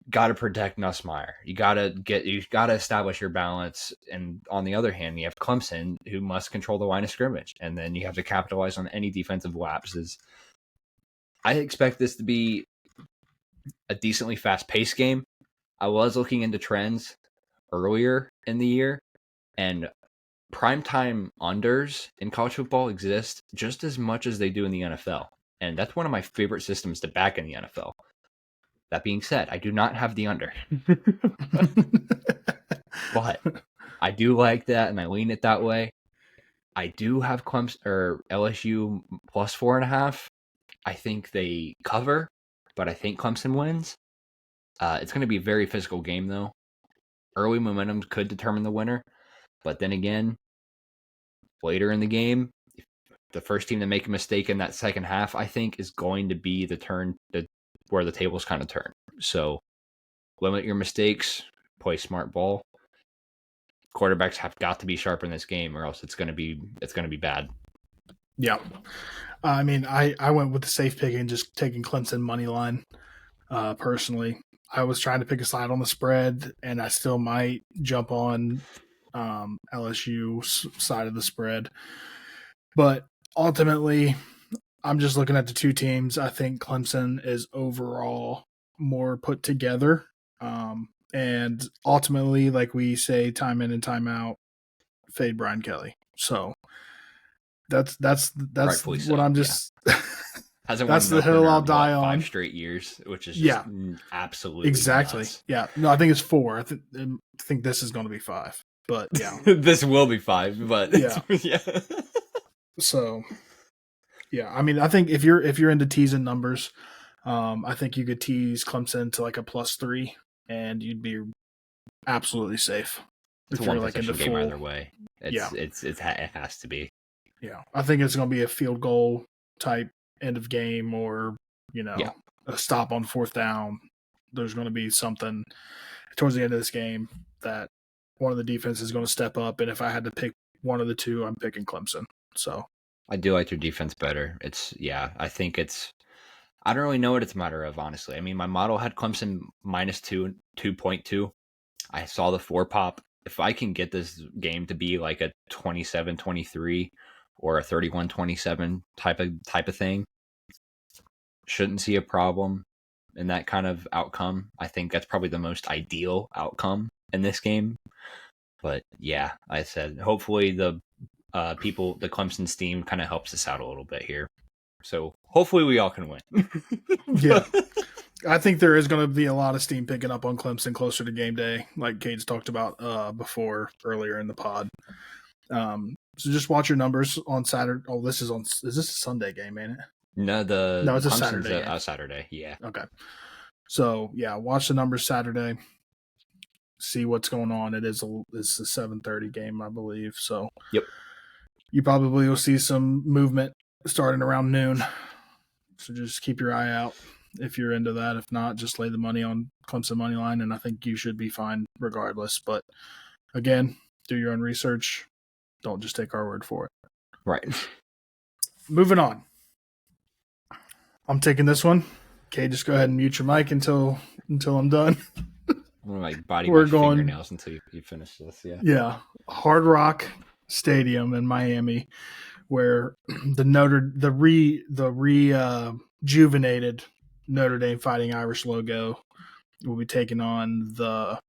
got to protect Nussmeier. You got to establish your balance. And on the other hand, you have Clemson, who must control the line of scrimmage. And then you have to capitalize on any defensive lapses. I expect this to be a decently fast-paced game. I was looking into trends earlier in the year, and primetime unders in college football exist just as much as they do in the NFL. And that's one of my favorite systems to back in the NFL. That being said, I do not have the under. But I do like that, and I lean it that way. I do have Clemson or LSU plus 4.5. I think they cover, but I think Clemson wins. It's going to be a very physical game, though. Early momentum could determine the winner, but then again, later in the game, the first team to make a mistake in that second half, I think, is going to be the turn where the tables kind of turn. So limit your mistakes, play smart ball. Quarterbacks have got to be sharp in this game, or else it's going to be bad. Yeah. I mean, I went with the safe pick and just taking Clemson money line. Personally, I was trying to pick a side on the spread, and I still might jump on LSU's side of the spread. But ultimately, I'm just looking at the two teams. I think Clemson is overall more put together. And ultimately, like we say time in and time out, fade Brian Kelly. So that's Rightfully what so, I'm just hasn't that's won the hill I'll in, die on. 5 straight years, which is just absolutely exactly nuts. Yeah, no, I think it's 4. I think this is going to be 5, but yeah. This will be 5, but yeah. So yeah, I mean, I think if you're into teasing numbers, I think you could tease Clemson to like a +3, and you'd be absolutely safe. It's if a you're like into game full, either way. It has to be. Yeah, I think it's going to be a field goal type end of game, or a stop on 4th down. There's going to be something towards the end of this game that one of the defenses is going to step up, and if I had to pick one of the two, I'm picking Clemson. So I do like their defense better. I think I don't really know what it's a matter of, honestly. I mean, my model had Clemson -2, 2.2. I saw the 4 pop. If I can get this game to be like a 27-23 or a 31-27 type of thing, shouldn't see a problem in that kind of outcome. I think that's probably the most ideal outcome in this game. But yeah, I said hopefully the Clemson steam kind of helps us out a little bit here. So hopefully we all can win. Yeah. I think there is going to be a lot of steam picking up on Clemson closer to game day, like Cade's talked about earlier in the pod. So just watch your numbers on Saturday. Oh, is this a Sunday game, ain't it? No, it's a Clemson's Saturday game. Saturday, yeah. Okay. So yeah, watch the numbers Saturday. See what's going on. It's a 7:30 game, I believe. So yep, you probably will see some movement starting around noon. So just keep your eye out if you're into that. If not, just lay the money on Clemson money line, and I think you should be fine regardless. But again, do your own research. Don't just take our word for it. Right. Moving on. I'm taking this one. Okay, just go ahead and mute your mic until I'm done. I'm like body wash fingernails until you finish this. Yeah. Yeah. Hard Rock Stadium in Miami, where the rejuvenated Notre Dame Fighting Irish logo will be taking on the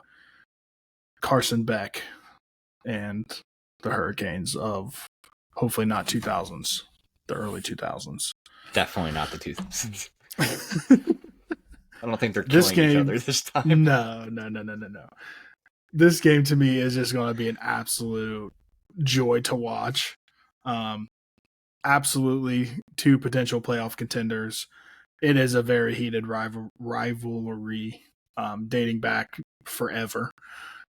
Carson Beck and the Hurricanes of hopefully not 2000s, the early 2000s. Definitely not the 2000s. I don't think they're killing each other this time. No. This game to me is just going to be an absolute joy to watch. Absolutely 2 potential playoff contenders. It is a very heated rivalry dating back forever.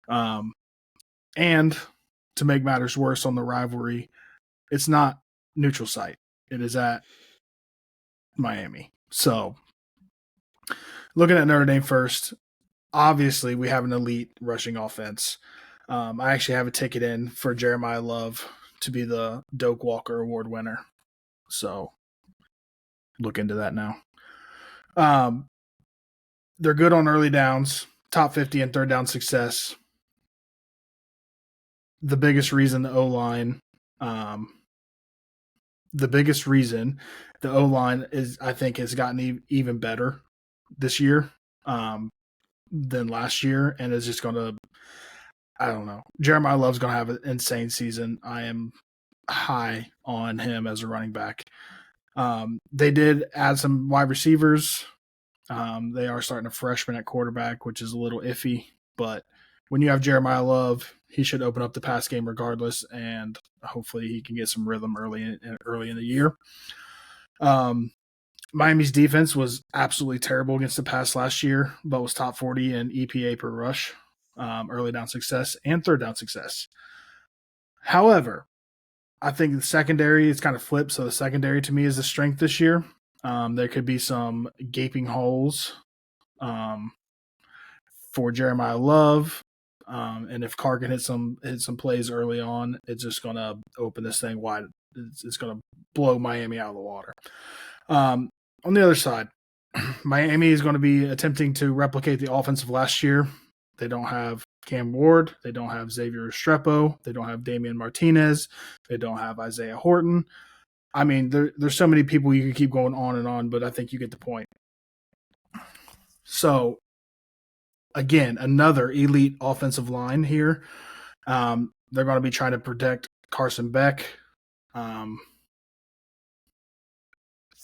And to make matters worse on the rivalry, it's not neutral site. It is at Miami. So looking at Notre Dame first, obviously we have an elite rushing offense. I actually have a ticket in for Jeremiah Love to be the Doak Walker Award winner. So look into that now. They're good on early downs, top 50 in 3rd down success. The biggest reason the O-line is, I think, has gotten even better this year than last year, and is just going to, I don't know. Jeremiah Love's going to have an insane season. I am high on him as a running back. They did add some wide receivers. They are starting a freshman at quarterback, which is a little iffy, but when you have Jeremiah Love, he should open up the pass game regardless, and hopefully he can get some rhythm early in the year. Miami's defense was absolutely terrible against the pass last year, but was top 40 in EPA per rush, early down success, and 3rd down success. However, I think the secondary is kind of flipped. So the secondary to me is the strength this year. There could be some gaping holes um, for Jeremiah Love. And if Carr can hit some plays early on, it's just going to open this thing wide. It's going to blow Miami out of the water. On the other side, Miami is going to be attempting to replicate the offense of last year. They don't have Cam Ward. They don't have Xavier Restrepo. They don't have Damian Martinez. They don't have Isaiah Horton. I mean, there's so many people you can keep going on and on, but I think you get the point. So, again, another elite offensive line here. They're going to be trying to protect Carson Beck.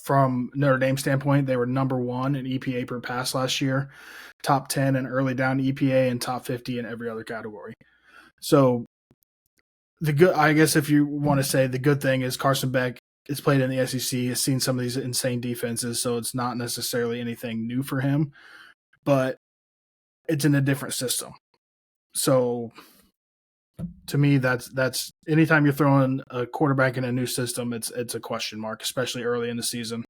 From Notre Dame standpoint, they were number 1 in EPA per pass last year, top 10 in early down EPA, and top 50 in every other category. So I guess if you want to say the good thing is Carson Beck has played in the SEC, has seen some of these insane defenses, so it's not necessarily anything new for him, but it's in a different system. So to me, that's anytime you're throwing a quarterback in a new system, it's a question mark, especially early in the season.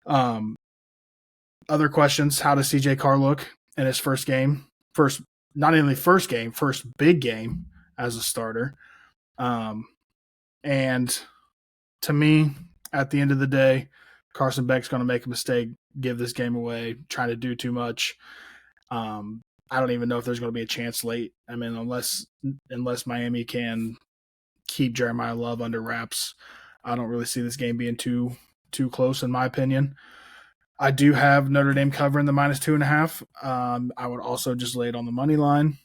Other questions: how does CJ Carr look in his first game? First big game as a starter. And to me, at the end of the day, Carson Beck's going to make a mistake, give this game away, trying to do too much. I don't even know if there's going to be a chance late. I mean, unless Miami can keep Jeremiah Love under wraps, I don't really see this game being too close, in my opinion. I do have Notre Dame covering the -2.5. I would also just lay it on the money line.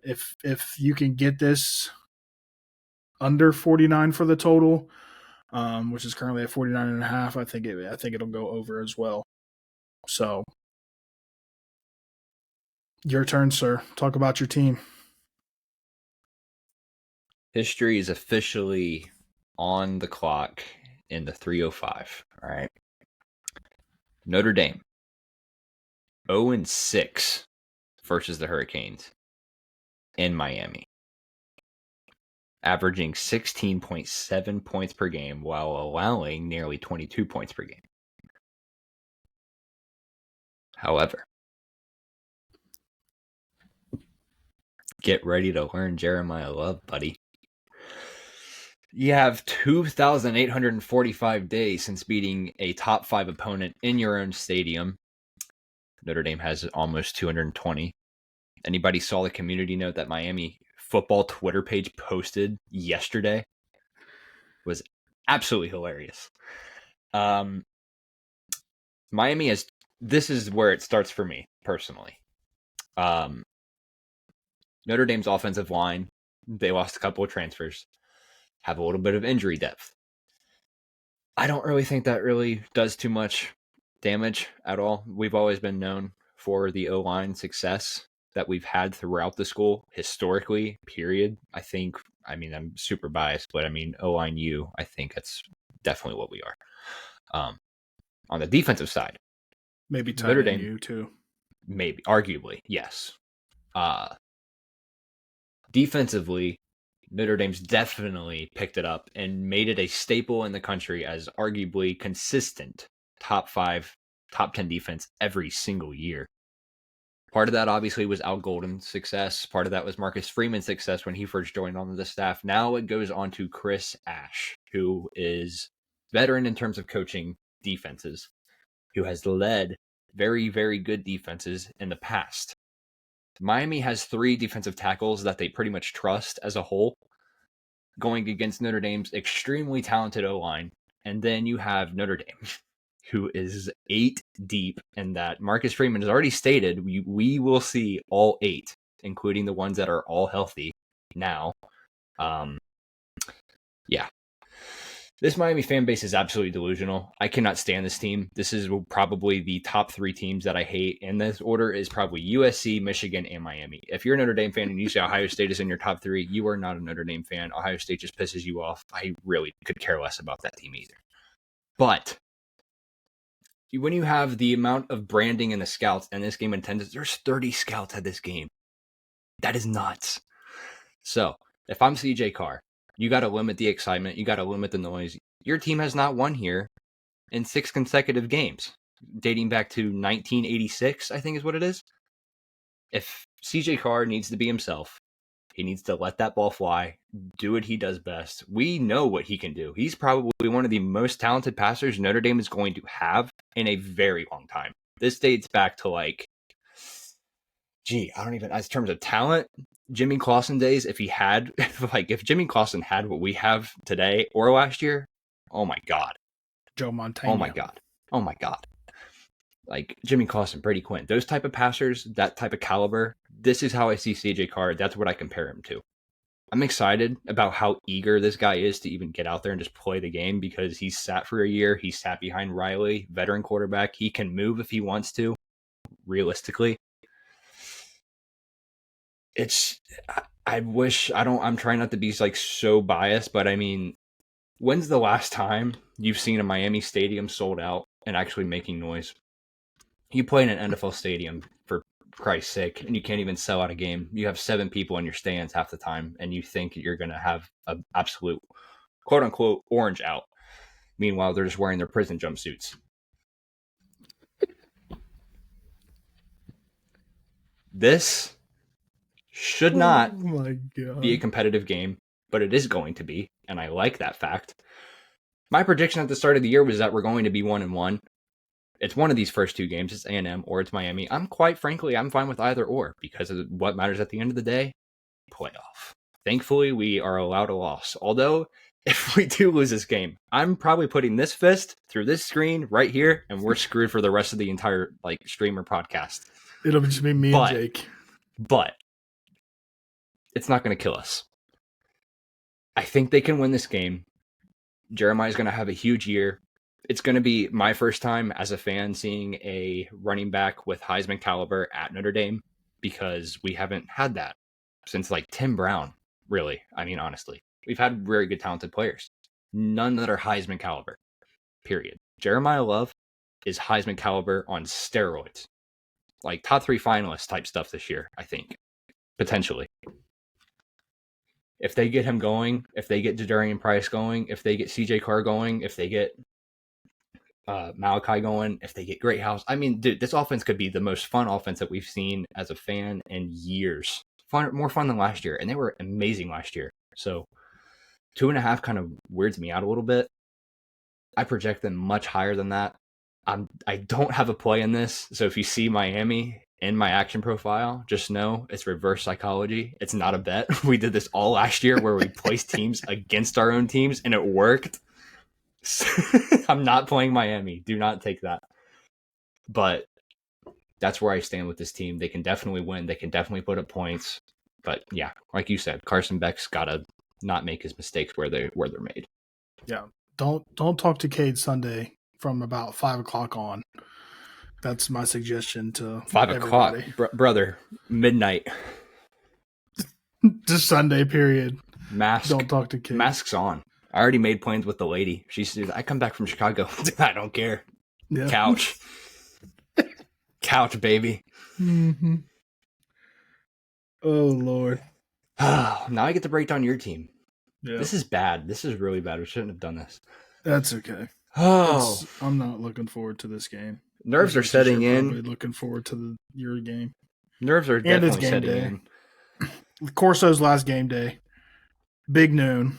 If you can get this under 49 for the total, which is currently at 49.5, I think it'll go over as well. So, your turn, sir. Talk about your team. History is officially on the clock in the 3:05. All right. Notre Dame 0-6 versus the Hurricanes in Miami, averaging 16.7 points per game while allowing nearly 22 points per game. However, get ready to learn Jeremiah Love, buddy. You have 2,845 days since beating a top 5 opponent in your own stadium. Notre Dame has almost 220. Anybody saw the community note that Miami football Twitter page posted yesterday? Was absolutely hilarious. Miami has, this is where it starts for me personally. Notre Dame's offensive line, they lost a couple of transfers, have a little bit of injury depth. I don't really think that really does too much damage at all. We've always been known for the O-line success that we've had throughout the school historically, period. I'm super biased, but O-line U, I think that's definitely what we are. On the defensive side, maybe Notre Dame U too. Maybe, arguably, yes. Defensively, Notre Dame's definitely picked it up and made it a staple in the country as arguably consistent top 5, top 10 defense every single year. Part of that obviously was Al Golden's success. Part of that was Marcus Freeman's success when he first joined on the staff. Now it goes on to Chris Ash, who is veteran in terms of coaching defenses, who has led very, very good defenses in the past. Miami has 3 defensive tackles that they pretty much trust as a whole, going against Notre Dame's extremely talented O-line. And then you have Notre Dame, who is 8 deep, and that Marcus Freeman has already stated we will see all 8, including the ones that are all healthy now. This Miami fan base is absolutely delusional. I cannot stand this team. This is probably the top 3 teams that I hate. And this order is probably USC, Michigan, and Miami. If you're a Notre Dame fan and you say Ohio State is in your top 3, you are not a Notre Dame fan. Ohio State just pisses you off. I really could care less about that team either. But when you have the amount of branding and the scouts and this game attendance, there's 30 scouts at this game. That is nuts. So if I'm CJ Carr, You got to limit the excitement. You got to limit the noise. Your team has not won here in 6 consecutive games, dating back to 1986, I think is what it is. If CJ Carr needs to be himself, he needs to let that ball fly, do what he does best. We know what he can do. He's probably one of the most talented passers Notre Dame is going to have in a very long time. This dates back to I don't even, as terms of talent, Jimmy Clausen days, if Jimmy Clausen had what we have today or last year, oh my God. Joe Montana. Oh my God. Oh my God. Like Jimmy Clausen, Brady Quinn, those type of passers, that type of caliber, this is how I see CJ Carr. That's what I compare him to. I'm excited about how eager this guy is to even get out there and just play the game because he's sat for a year. He's sat behind Riley, veteran quarterback. He can move if he wants to, realistically. I'm trying not to be so biased, but I mean, when's the last time you've seen a Miami stadium sold out and actually making noise? You play in an NFL stadium, for Christ's sake, and you can't even sell out a game. You have 7 people in your stands half the time, and you think you're going to have an absolute quote-unquote orange out. Meanwhile, they're just wearing their prison jumpsuits. This should not be a competitive game, but it is going to be, and I like that fact. My prediction at the start of the year was that we're going to be 1-1. It's one of these first 2 games. It's A&M or it's Miami. I'm fine with either or because of what matters at the end of the day, playoff. Thankfully, we are allowed a loss. Although, if we do lose this game, I'm probably putting this fist through this screen right here, and we're screwed for the rest of the entire streamer podcast. It'll just be me and Jake. But it's not going to kill us. I think they can win this game. Jeremiah's going to have a huge year. It's going to be my first time as a fan seeing a running back with Heisman caliber at Notre Dame because we haven't had that since Tim Brown, really. I mean, honestly, we've had very good, talented players. None that are Heisman caliber, period. Jeremiah Love is Heisman caliber on steroids. Top 3 finalist type stuff this year, I think, potentially. If they get him going, if they get Jadarian Price going, if they get CJ Carr going, if they get Malachi going, if they get Greathouse. I mean, dude, this offense could be the most fun offense that we've seen as a fan in years. More fun than last year, and they were amazing last year. So 2.5 kind of weirds me out a little bit. I project them much higher than that. I don't have a play in this, so if you see Miami in my action profile, just know it's reverse psychology. It's not a bet. We did this all last year where we placed teams against our own teams, and it worked. I'm not playing Miami. Do not take that. But that's where I stand with this team. They can definitely win. They can definitely put up points. But yeah, like you said, Carson Beck's got to not make his mistakes where they're made. Yeah. Don't talk to Cade Sunday from about 5 o'clock on. That's my suggestion to 5 o'clock, brother. Midnight. Just Sunday period. Mask. Don't talk to Cade. Masks on. I already made plans with the lady. She said, I come back from Chicago. I don't care. Yeah. Couch. Couch, baby. Mm-hmm. Oh, Lord. Now I get to break down your team. Yeah. This is bad. This is really bad. We shouldn't have done this. That's okay. Oh. I'm not looking forward to this game. Nerves are setting in. Probably looking forward to your game. Nerves are definitely setting in. Corso's last game day. Big noon.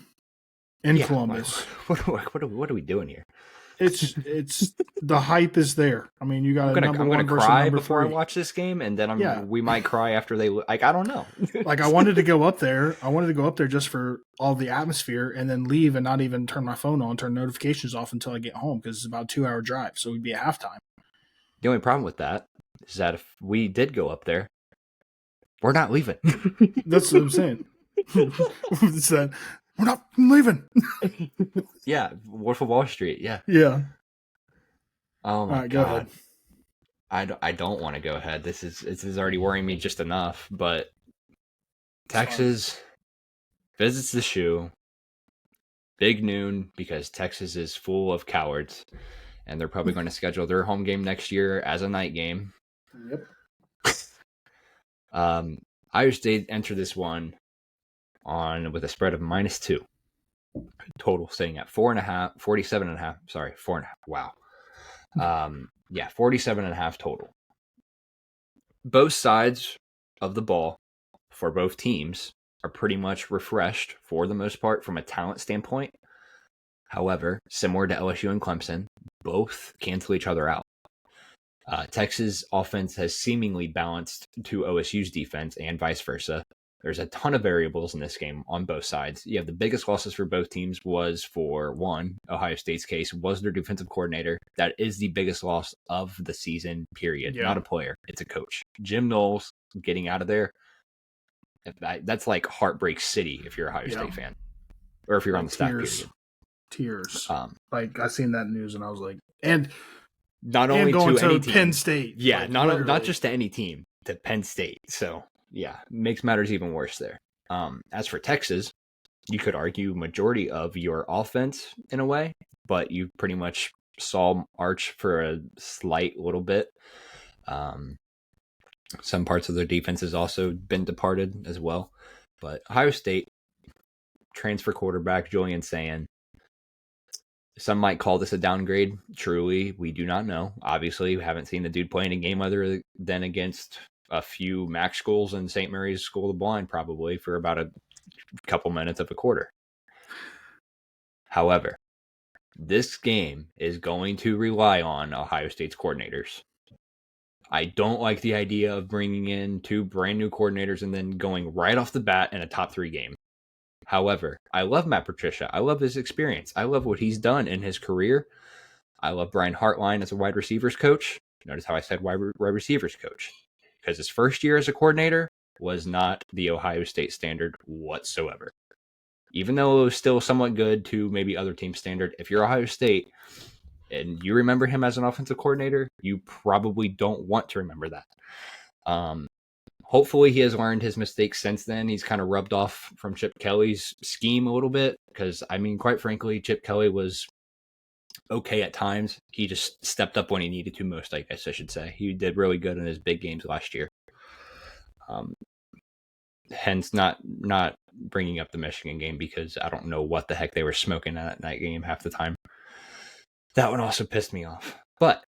In Columbus. What are we doing here? It's the hype is there. I mean, you got I'm gonna cry before 3. I watch this game, and then we might cry after they. I don't know. I wanted to go up there. I wanted to go up there just for all the atmosphere, and then leave and not even turn my phone on, turn notifications off until I get home because it's about a 2-hour drive, so we'd be at halftime. The only problem with that is that if we did go up there, we're not leaving. That's what I'm saying. It's that. We're not leaving. Yeah, Wolf of Wall Street. Yeah. Yeah. Oh my God. Go ahead. I don't want to go ahead. This is already worrying me just enough. But Texas visits the shoe. Big noon because Texas is full of cowards, and they're probably going to schedule their home game next year as a night game. Yep. Iowa State enter this one with a spread of -2. total sitting at 4.5, 47.5. Sorry, 4.5. Wow. 47.5 total. Both sides of the ball for both teams are pretty much refreshed for the most part from a talent standpoint. However, similar to LSU and Clemson, both cancel each other out. Texas offense has seemingly balanced to OSU's defense and vice versa. There's a ton of variables in this game on both sides. You have the biggest losses for both teams was for one, Ohio State's case, was their defensive coordinator. That is the biggest loss of the season, period. Yeah. Not a player. It's a coach. Jim Knowles getting out of there. That's like heartbreak city if you're a Ohio State fan. Or if you're on the staff, period. Tears. I seen that news and I was like, and not only going to any to team. Penn State. Yeah, not just to any team, to Penn State. So, yeah, makes matters even worse there. As for Texas, you could argue majority of your offense in a way, but you pretty much saw Arch for a slight little bit. Some parts of their defense has also been departed as well. But Ohio State, transfer quarterback Julian Sayin. Some might call this a downgrade. Truly, we do not know. Obviously, we haven't seen the dude play in a game other than against a few MAC schools and St. Mary's School of the Blind, probably for about a couple minutes of a quarter. However, this game is going to rely on Ohio State's coordinators. I don't like the idea of bringing in two brand new coordinators and then going right off the bat in a top 3 game. However, I love Matt Patricia. I love his experience. I love what he's done in his career. I love Brian Hartline as a wide receivers coach. Notice how I said wide receivers coach. Because his first year as a coordinator was not the Ohio State standard whatsoever. Even though it was still somewhat good to maybe other teams' standard, if you're Ohio State and you remember him as an offensive coordinator, you probably don't want to remember that. Hopefully he has learned his mistakes since then. He's kind of rubbed off from Chip Kelly's scheme a little bit because, I mean, quite frankly, Chip Kelly was okay at times. He just stepped up when he needed to most, I guess I should say. He did really good in his big games last year. Hence not bringing up the Michigan game because I don't know what the heck they were smoking at that game half the time. That one also pissed me off. But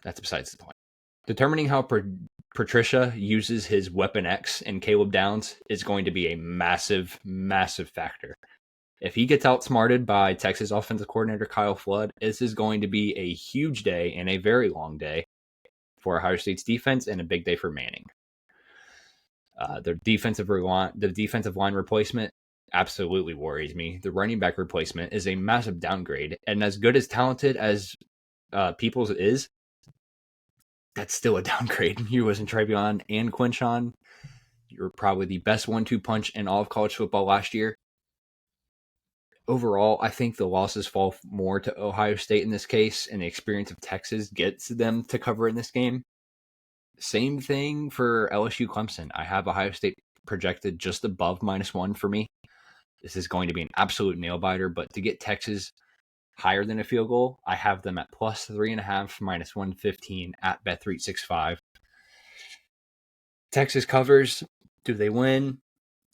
that's besides the point. Determining how Patricia uses his Weapon X and Caleb Downs is going to be a massive, massive factor. If he gets outsmarted by Texas offensive coordinator Kyle Flood, this is going to be a huge day and a very long day for Ohio State's defense and a big day for Manning. The defensive line replacement absolutely worries me. The running back replacement is a massive downgrade, and as good as talented as Peoples is, that's still a downgrade. You losing Travion and Quinshon. You're probably the best 1-2 punch in all of college football last year. Overall, I think the losses fall more to Ohio State in this case, and the experience of Texas gets them to cover in this game. Same thing for LSU Clemson. I have Ohio State projected just above -1 for me. This is going to be an absolute nail biter, but to get Texas higher than a field goal, I have them at +3.5, -115 at Bet365. Texas covers. Do they win?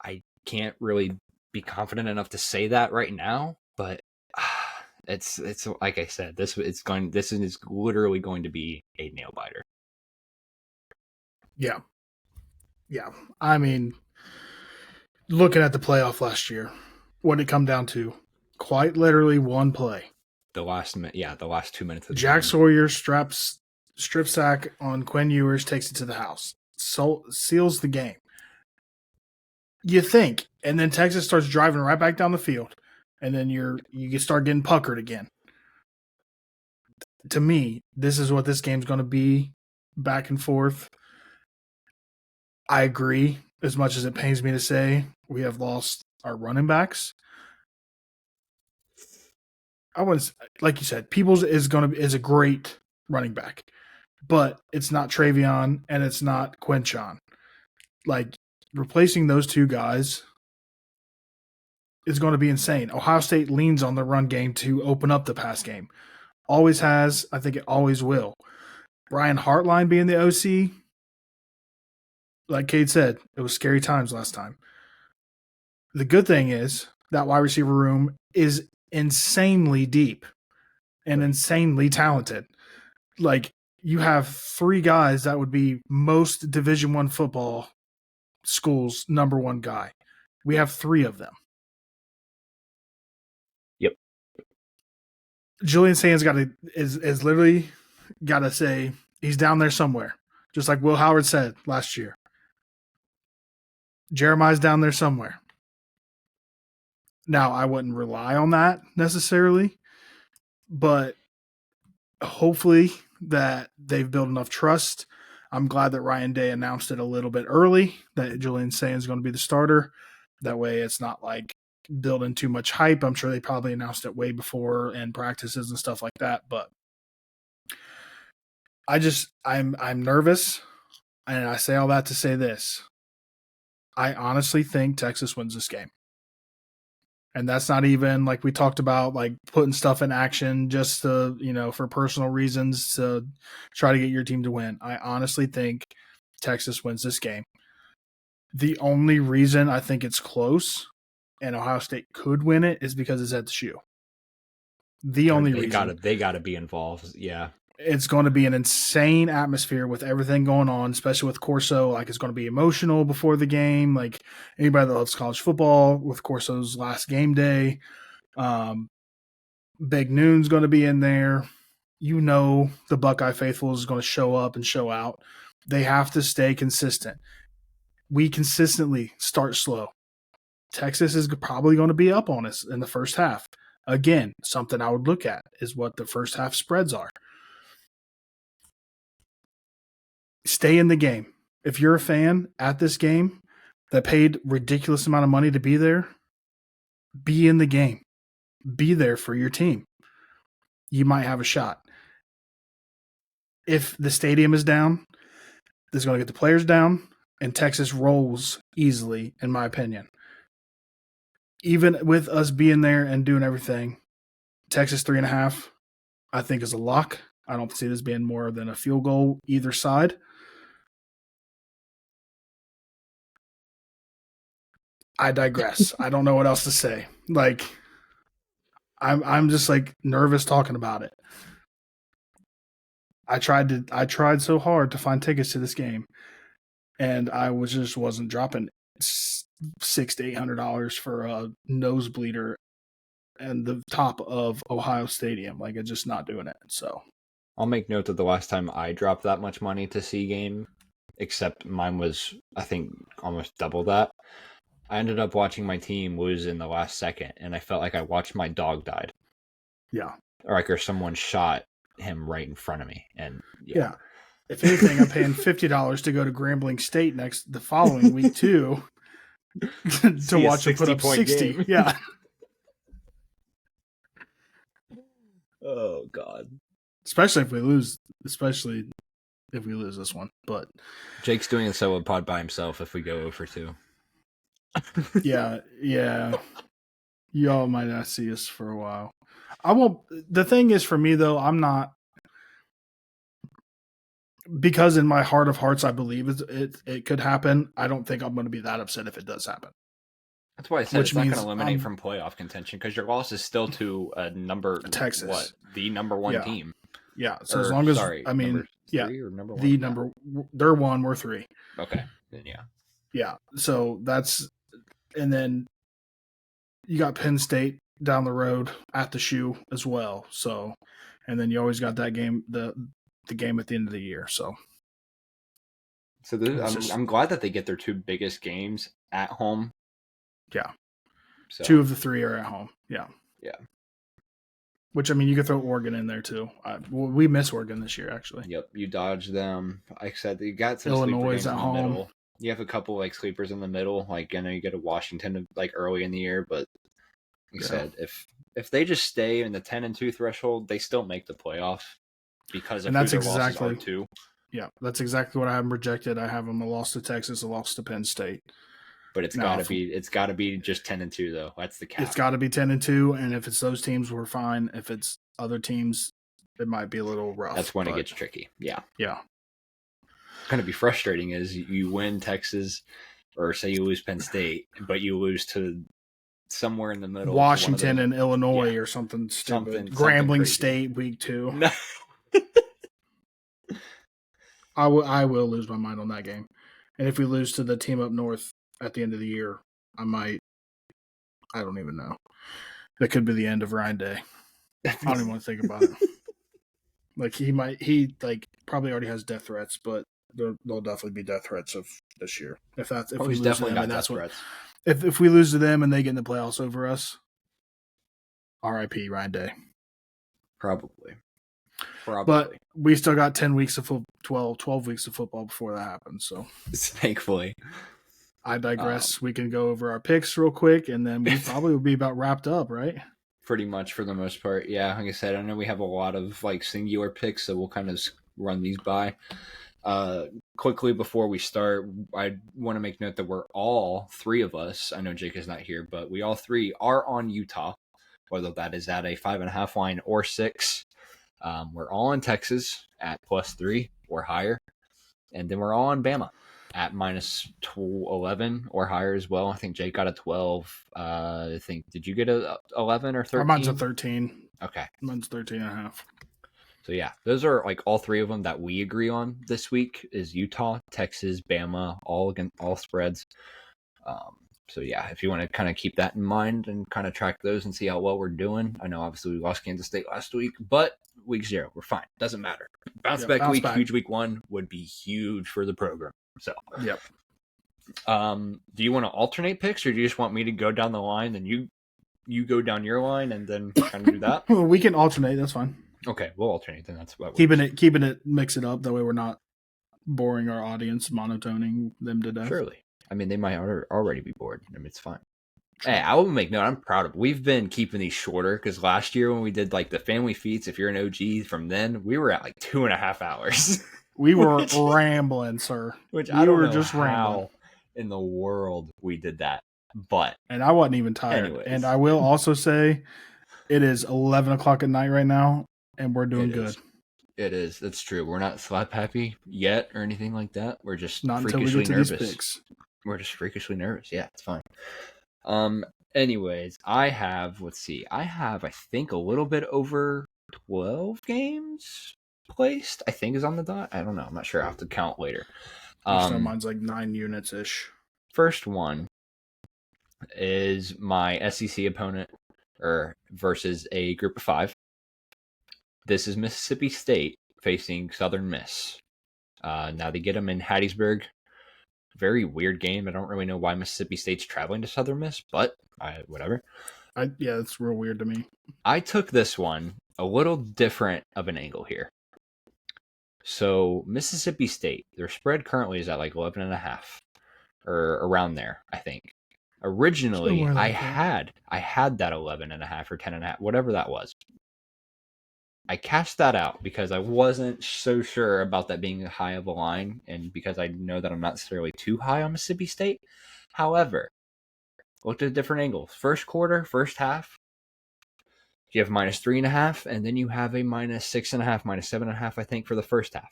I can't really be confident enough to say that right now, but it's like I said, this is literally going to be a nail biter. Yeah. I mean, looking at the playoff last year, what did it come down to? Quite literally one play. The last 2 minutes of the Jack game. Sawyer strip sack on Quinn Ewers, takes it to the house. So seals the game. You think, and then Texas starts driving right back down the field, and then you start getting puckered again. To me, this is what this game's going to be, back and forth. I agree, as much as it pains me to say, we have lost our running backs. I was, like you said, Peoples is a great running back, but it's not Travion and it's not Quinshon. Like, replacing those two guys is going to be insane. Ohio State leans on the run game to open up the pass game. Always has. I think it always will. Brian Hartline being the OC, like Cade said, it was scary times last time. The good thing is that wide receiver room is insanely deep and insanely talented. Like, you have 3 guys that would be most Division I football schools' number 1 guy. We have 3 of them. Yep. Julian Sands is literally got to say he's down there somewhere, just like Will Howard said last year. Jeremiah's down there somewhere. Now, I wouldn't rely on that necessarily, but hopefully that they've built enough trust. I'm glad that Ryan Day announced it a little bit early that Julian Sands is going to be the starter. That way it's not like building too much hype. I'm sure they probably announced it way before in practices and stuff like that, but I'm nervous, and I say all that to say this. I honestly think Texas wins this game. And that's not even like we talked about, like putting stuff in action just to, for personal reasons to try to get your team to win. I honestly think Texas wins this game. The only reason I think it's close and Ohio State could win it is because it's at the shoe. The only reason. They gotta be involved. Yeah. It's going to be an insane atmosphere with everything going on, especially with Corso. Like, it's going to be emotional before the game. Like, anybody that loves college football, with Corso's last game day, Big Noon's going to be in there. The Buckeye faithful is going to show up and show out. They have to stay consistent. We consistently start slow. Texas is probably going to be up on us in the first half. Again, something I would look at is what the first half spreads are. Stay in the game. If you're a fan at this game that paid ridiculous amount of money to be there, be in the game. Be there for your team. You might have a shot. If the stadium is down, this is going to get the players down, and Texas rolls easily, in my opinion. Even with us being there and doing everything, Texas 3.5, I think, is a lock. I don't see this being more than a field goal either side. I digress. I don't know what else to say. Like, I'm just like nervous talking about it. I tried so hard to find tickets to this game, and I wasn't dropping $600 to $800 for a nosebleeder and the top of Ohio Stadium. Like, it's just not doing it. So I'll make note that the last time I dropped that much money to see a game, except mine was, I think, almost double that. I ended up watching my team lose in the last second, and I felt like I watched my dog died. Yeah. Or someone shot him right in front of me. And yeah. If anything, I'm paying $50 to go to Grambling State the following week too, to watch him put up 60. Game. Yeah. Oh God. Especially if we lose this one. But Jake's doing a solo pod by himself if we go over 2. Yeah. Y'all might not see us for a while. I won't. The thing is, for me though, I'm not, because in my heart of hearts I believe it could happen. I don't think I'm going to be that upset if it does happen. That's why I said it's not going to eliminate from playoff contention, because your loss is still to a Texas, the number 1 team. Yeah. So as long as number 3 or number 1, they're 1, we're 3. Okay. Then yeah. So that's, and then you got Penn State down the road at the shoe as well. So, and then you always got that game, the game at the end of the year. So I'm glad that they get their 2 biggest games at home. Yeah. So 2 of the 3 are at home. Yeah. Yeah. Which, I mean, you could throw Oregon in there too. We miss Oregon this year, actually. Yep. You dodged them. Like I said, you got some Illinois sleeper games at in the home. middle. You have a couple like sleepers in the middle. Like, I know you get a Washington like early in the year, but like I said, if they just stay in the 10-2 threshold, they still make the playoff because of who their losses are too. Yeah, that's exactly what I have them projected. I have them a loss to Texas, a loss to Penn State. But it's got to be just 10-2 though. That's the cap. It's got to be 10-2, and if it's those teams, we're fine. If it's other teams, it might be a little rough. That's when it gets tricky. Yeah. Yeah. Going to be frustrating is you win Texas, or say you lose Penn State, but you lose to somewhere in the middle. Washington and Illinois or something stupid. Grambling State week 2. No. I will lose my mind on that game. And if we lose to the team up north at the end of the year, I don't even know. That could be the end of Ryan Day. I don't even want to think about it. Like he probably already has death threats, but there'll definitely be death threats of this year. If we he's lose definitely to them, got death threats. If we lose to them and they get in the playoffs over us, R.I.P. Ryan Day. Probably. But we still got 10 weeks of 12 weeks of football before that happens. So thankfully, I digress. We can go over our picks real quick, and then we probably will be about wrapped up, right? Pretty much for the most part. Yeah, like I said, I know we have a lot of like singular picks, so we'll kind of run these by. Quickly before we start, I want to make note that we're all 3 of us. I know Jake is not here, but we all 3 are on Utah, whether that is at a 5.5 line or 6. We're all in Texas at +3 or higher, and then we're all on Bama at -11 or higher as well. I think Jake got a 12. I think, did you get a 11 or 13? Mine's a 13. Okay. Mine's 13.5. So yeah, those are like all 3 of them that we agree on this week is Utah, Texas, Bama, all spreads. So yeah, if you want to kind of keep that in mind and kind of track those and see how well we're doing. I know obviously we lost Kansas State last week, but week 0, we're fine. Doesn't matter. Bounce back week, huge week 1 would be huge for the program. So yep. Do you want to alternate picks, or do you just want me to go down the line and you go down your line and then kind of do that? Well, we can alternate. That's fine. Okay, we'll alternate then. That's what keeping it, mix it up. That way we're not boring our audience, monotoning them to death. Surely. I mean, they might already be bored. I mean, it's fine. Hey, I will make note. I'm proud of. We've been keeping these shorter because last year when we did like the family feats, if you're an OG from then, we were at like 2.5 hours. We were rambling, sir. I don't know just how rambling. In the world we did that, and I wasn't even tired. Anyways. And I will also say, it is 11 o'clock at night right now, and we're doing good. It is. That's true. We're not slap happy yet or anything like that. We're just not freakishly until we get to nervous. These picks. We're just freakishly nervous. Yeah, it's fine. Anyways, I have, I think a little bit over 12 games placed, I think is on the dot. I don't know. I'm not sure. I'll have to count later. Mine's like 9 units ish. First one is my SEC opponent versus a group of 5. This is Mississippi State facing Southern Miss. Now they get them in Hattiesburg. Very weird game. I don't really know why Mississippi State's traveling to Southern Miss, but whatever. Yeah, it's real weird to me. I took this one a little different of an angle here. So Mississippi State, their spread currently is at like 11.5 or around there, I think. Originally, I had that 11.5 or 10.5, whatever that was. I cashed that out because I wasn't so sure about that being high of a line, and because I know that I'm not necessarily too high on Mississippi State. However, looked at a different angle. First quarter, first half, you have -3.5, and then you have a -6.5, -7.5, I think, for the first half.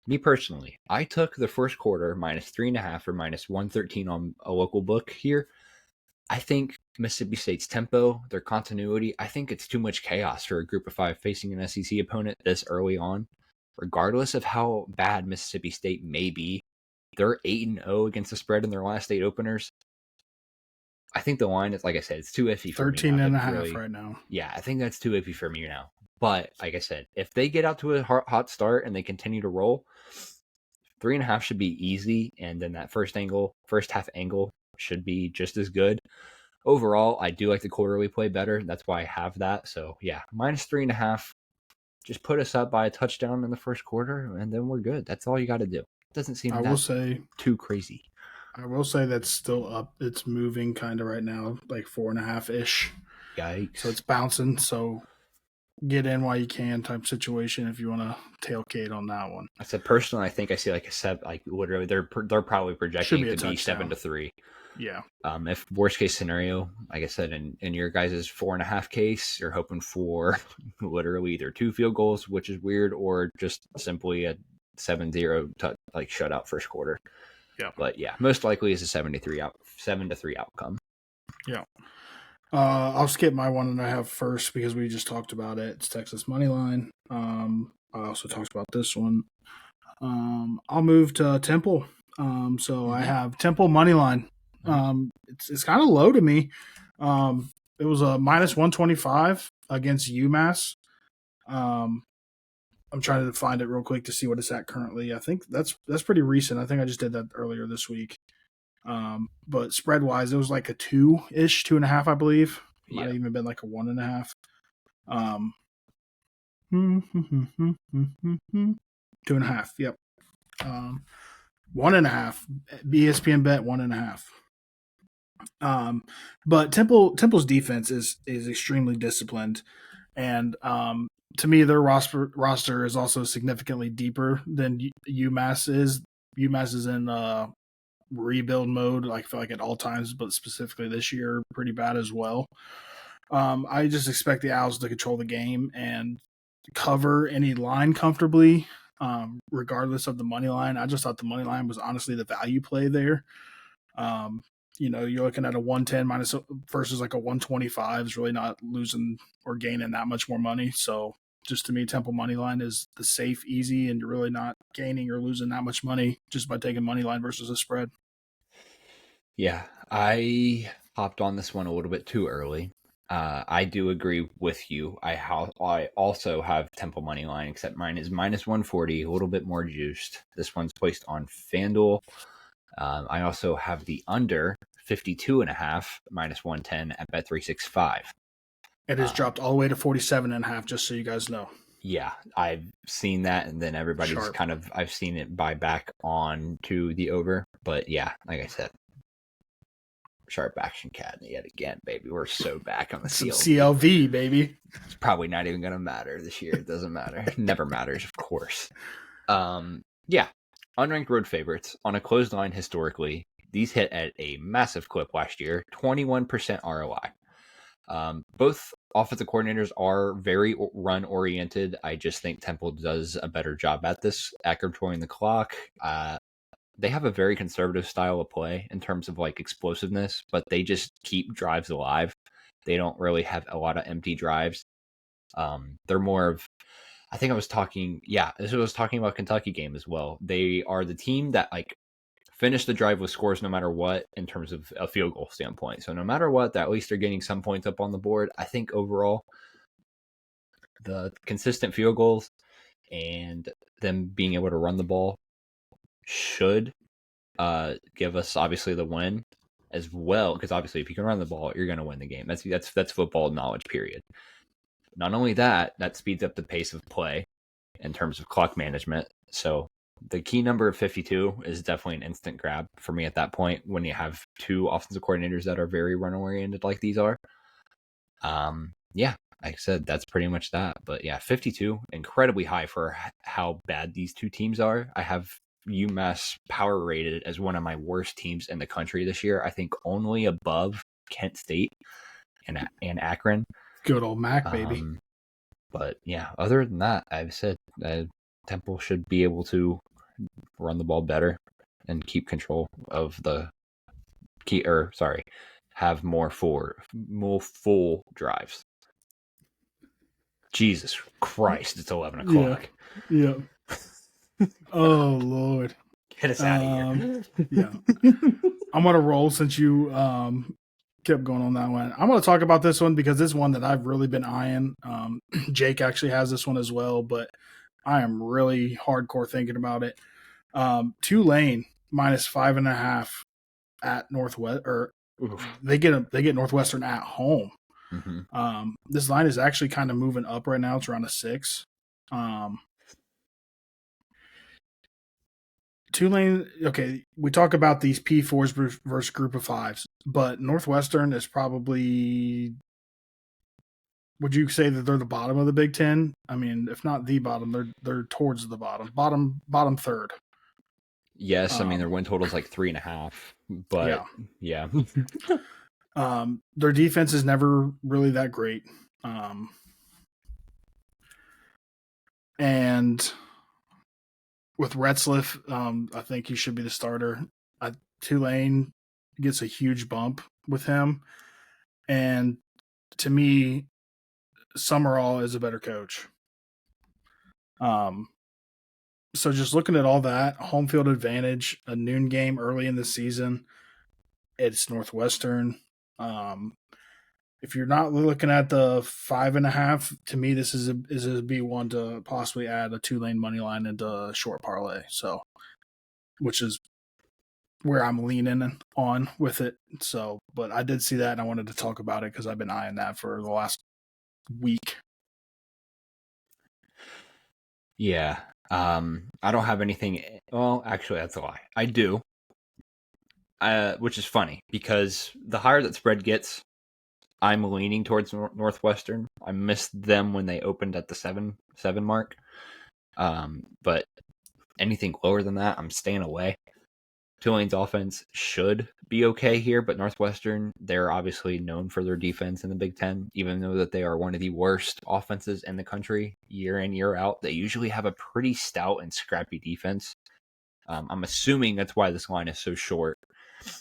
Me personally, I took the first quarter -3.5 or -113 on a local book here. I think Mississippi State's tempo, their continuity, I think it's too much chaos for a group of 5 facing an SEC opponent this early on. Regardless of how bad Mississippi State may be, they're 8-0 against the spread in their last 8 openers. I think the line is, like I said, it's too iffy for me. 13.5 right now. Yeah, I think that's too iffy for me now. But like I said, if they get out to a hot start and they continue to roll, 3.5 should be easy. And then that first half angle should be just as good. Overall, I do like the quarterly play better. That's why I have that. So yeah, -3.5. Just put us up by a touchdown in the first quarter, and then we're good. That's all you got to do. It doesn't seem too crazy. I will say that's still up. It's moving kind of right now, like 4.5-ish. Yikes. So it's bouncing. So get in while you can type situation if you want to tailgate on that one. I said personally, I think I see like a 7. Like literally, they're probably projecting it to be 7-3. Yeah. If worst case scenario, like I said, in your guys' 4.5 case, you're hoping for literally either 2 field goals, which is weird, or just simply a 7-0 like shutout first quarter. Yeah. But yeah, most likely is a 7-3 outcome. Yeah. I'll skip my one and I have first because we just talked about it. It's Texas money line. I also talked about this one. I'll move to Temple. So I have Temple money line. It's kind of low to me. It was a minus 125 against UMass. I'm trying to find it real quick to see what it's at currently. I think that's pretty recent. I think I just did that earlier this week. But spread wise, it was like a 2-ish, 2.5, I believe. Might have even been like a 1.5. 2.5. Yep. 1.5. ESPN bet 1.5. But Temple's defense is extremely disciplined, and to me, their roster is also significantly deeper than UMass is. UMass is in rebuild mode, I feel like at all times, but specifically this year, pretty bad as well. I just expect the Owls to control the game and cover any line comfortably, regardless of the money line. I just thought the money line was honestly the value play there. You're looking at a 110 minus versus like a 125 is really not losing or gaining that much more money. So just to me, Temple money line is the safe, easy, and you're really not gaining or losing that much money just by taking money line versus a spread. Yeah, I hopped on this one a little bit too early. I do agree with you. I also have Temple money line, except mine is minus 140, a little bit more juiced. This one's placed on FanDuel. I also have the under 52.5 minus 110 at Bet365. It has dropped all the way to 47.5, just so you guys know. Yeah, I've seen that, and then everybody's Sharp. I've seen it buy back on to the over. But yeah, like I said, sharp action cat yet again, baby. We're so back on the CLV, baby. It's probably not even gonna matter this year. It doesn't matter. Never matters, of course. Yeah, unranked road favorites on a closed line historically. These hit at a massive clip last year, 21% ROI. Both offensive coordinators are very run oriented. I just think Temple does a better job at this, at controlling the clock. They have a very conservative style of play in terms of like explosiveness, but they just keep drives alive. They don't really have a lot of empty drives. They're more of, I think I was talking about Kentucky game as well. They are the team that like finish the drive with scores no matter what in terms of a field goal standpoint. So no matter what, at least they're getting some points up on the board. I think overall, the consistent field goals and them being able to run the ball should give us obviously the win as well, because obviously if you can run the ball, you're going to win the game. That's football knowledge, period. Not only that speeds up the pace of play in terms of clock management. So the key number of 52 is definitely an instant grab for me at that point when you have two offensive coordinators that are very run oriented like these are. Yeah, like I said, that's pretty much that. But yeah, 52, incredibly high for how bad these two teams are. I have UMass power rated as one of my worst teams in the country this year. I think only above Kent State and Akron. Good old Mac, baby. But yeah, other than that, I've said Temple should be able to run the ball better and keep control of the have more full drives. Jesus Christ, it's 11 o'clock. Yeah. Oh, Lord. Get us out of here. Yeah. I'm going to roll since you kept going on that one. I'm going to talk about this one because this is one that I've really been eyeing. Jake actually has this one as well, but I am really hardcore thinking about it. Tulane minus 5.5 at Northwest, or they get Northwestern at home. Mm-hmm. This line is actually kind of moving up right now. It's around a 6. Tulane, okay, we talk about these P4s versus group of 5s, but Northwestern is probably, would you say that they're the bottom of the Big Ten? I mean, if not the bottom, they're towards the bottom third. Yes, I mean their win total is like 3.5, but yeah. Their defense is never really that great, and with Retzliff, I think he should be the starter. Tulane gets a huge bump with him. And to me, Summerall is a better coach. So just looking at all that, home field advantage, a noon game early in the season, it's Northwestern. If you're not looking at the 5.5, to me this is a B1 to possibly add a Tulane money line into a short parlay. So, which is where I'm leaning on with it. So, but I did see that and I wanted to talk about it because I've been eyeing that for the last week. Yeah. I don't have anything. Well, actually, that's a lie. I do. Which is funny because the higher that spread gets, I'm leaning towards Northwestern. I missed them when they opened at the 7 mark. But anything lower than that, I'm staying away. Tulane's offense should be okay here, but Northwestern, they're obviously known for their defense in the Big Ten, even though that they are one of the worst offenses in the country year in, year out. They usually have a pretty stout and scrappy defense. I'm assuming that's why this line is so short.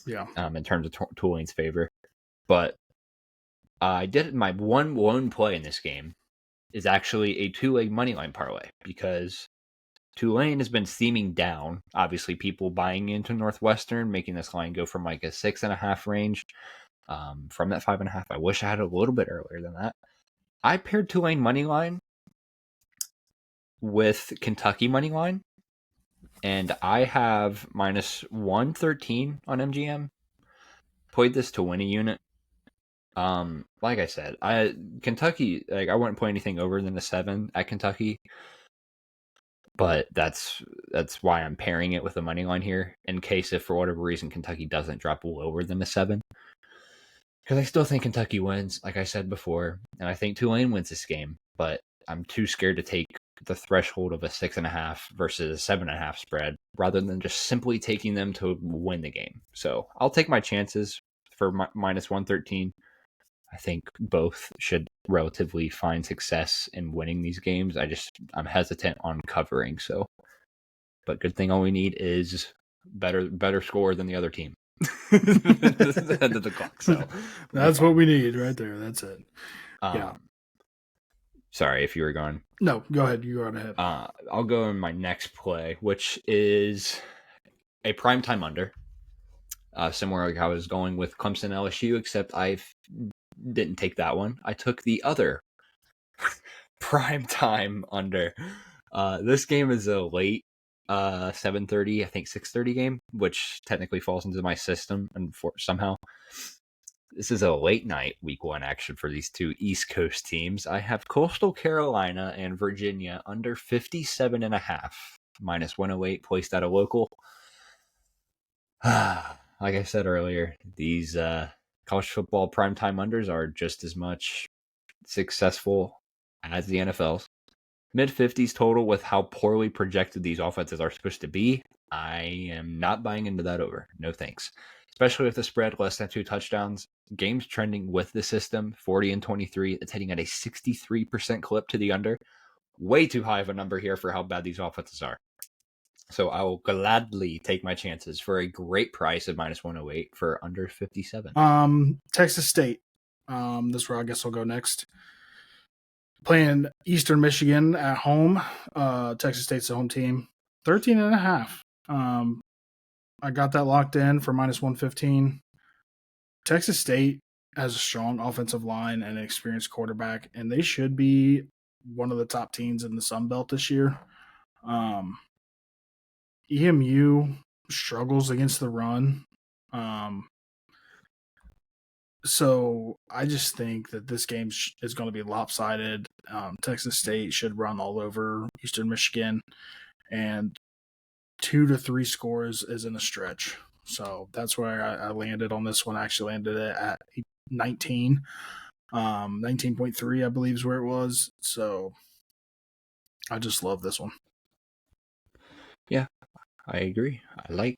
Yeah. In terms of Tulane's favor. But I did my one lone play in this game is actually a two-leg moneyline parlay because Tulane has been steaming down. Obviously, people buying into Northwestern, making this line go from like a 6.5 range from that 5.5. I wish I had a little bit earlier than that. I paired Tulane money line with Kentucky money line, and I have minus 113 on MGM. Played this to win a unit. Like I said, Kentucky, like I wouldn't play anything over than a 7 at Kentucky. But that's why I'm pairing it with the money line here, in case if for whatever reason Kentucky doesn't drop lower than a 7. Because I still think Kentucky wins, like I said before, and I think Tulane wins this game. But I'm too scared to take the threshold of a 6.5 versus a 7.5 spread, rather than just simply taking them to win the game. So I'll take my chances for minus 113. I think both should relatively find success in winning these games. I'm hesitant on covering. So, but good thing all we need is better score than the other team. The end of the clock. So that's what we need right there. That's it. Yeah. Sorry if you were going. No, go ahead. You go right ahead. I'll go in my next play, which is a primetime under. Similar like I was going with Clemson LSU, except I didn't take that one. I took the other prime time under. This game is a late 7:30, I think 6:30 game, which technically falls into my system, and somehow this is a late night week 1 action for these two East Coast teams. I have Coastal Carolina and Virginia under 57.5, minus 108, placed at a local. Like I said earlier, these college football primetime unders are just as much successful as the NFL's. Mid-50s total with how poorly projected these offenses are supposed to be. I am not buying into that over. No thanks. Especially with the spread less than 2 touchdowns. Games trending with the system, 40-23. It's hitting at a 63% clip to the under. Way too high of a number here for how bad these offenses are. So I will gladly take my chances for a great price of minus 108 for under 57. Texas State. This is where I guess I'll go next. Playing Eastern Michigan at home. Texas State's the home team. 13.5. I got that locked in for minus 115. Texas State has a strong offensive line and an experienced quarterback, and they should be one of the top teams in the Sun Belt this year. EMU struggles against the run. So I just think that this game is going to be lopsided. Texas State should run all over Eastern Michigan, and 2 to 3 scores is in a stretch. So that's where I landed on this one. I actually landed it at 19. 19.3, I believe, is where it was. So I just love this one. Yeah, I agree. We're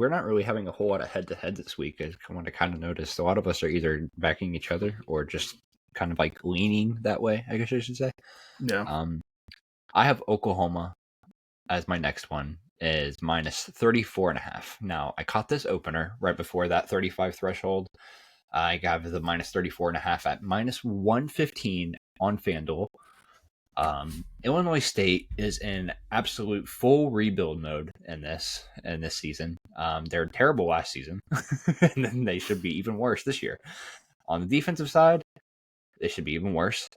not really having a whole lot of head-to-head this week. I want to kind of notice a lot of us are either backing each other or just kind of like leaning that way, I guess I should say. Yeah. I have Oklahoma as my next one, is minus 34.5. Now, I caught this opener right before that 35 threshold. I have the minus 34.5 at minus 115 on FanDuel. Illinois State is in absolute full rebuild mode in this season. They're terrible last season, and then they should be even worse this year. On the defensive side, they should be even worse.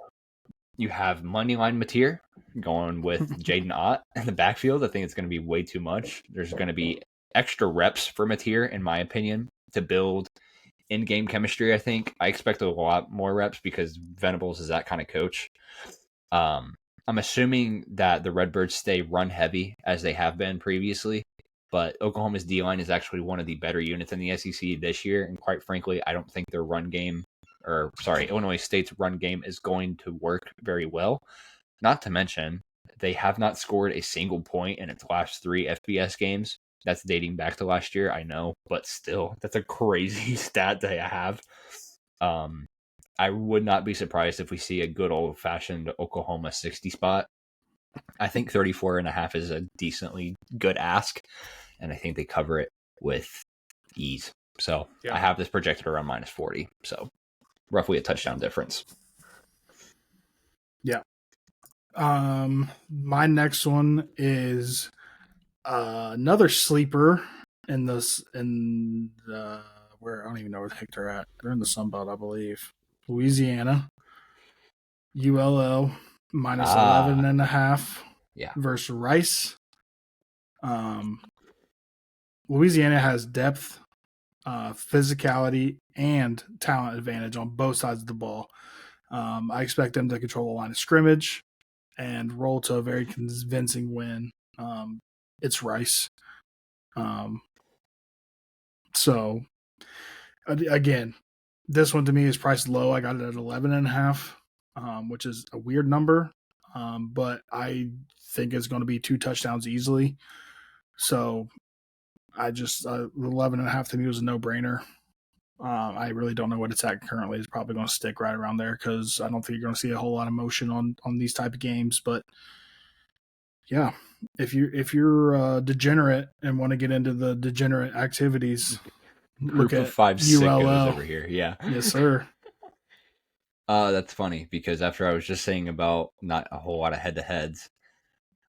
You have Moneyline Mateer going with Jaden Ott in the backfield. I think it's going to be way too much. There's going to be extra reps for Mateer, in my opinion, to build in-game chemistry. I think I expect a lot more reps because Venables is that kind of coach. I'm assuming that the Redbirds stay run heavy as they have been previously, but Oklahoma's D-line is actually one of the better units in the SEC this year, and quite frankly, I don't think their Illinois State's run game is going to work very well. Not to mention, they have not scored a single point in its last 3 FBS games. That's dating back to last year, I know, but still, that's a crazy stat to have. I would not be surprised if we see a good old-fashioned Oklahoma 60 spot. I think 34.5 is a decently good ask, and I think they cover it with ease. So I have this projected around minus 40, so roughly a touchdown difference. Yeah. My next one is another sleeper in where I don't even know where the heck they're at. They're in the Sun Belt, I believe. Louisiana. ULL minus 11.5 versus Rice. Louisiana has depth, physicality, and talent advantage on both sides of the ball. I expect them to control the line of scrimmage and roll to a very convincing win. It's Rice. So, again, this one to me is priced low. I got it at 11.5, which is a weird number, but I think it's going to be 2 touchdowns easily. So, I just 11.5 to me was a no-brainer. I really don't know what it's at currently. It's probably going to stick right around there because I don't think you're going to see a whole lot of motion on these type of games. But yeah, if you're a degenerate and want to get into the degenerate activities, Group of 5 ULL. sickos over here. Yeah. Yes, sir. That's funny because after I was just saying about not a whole lot of head-to-heads,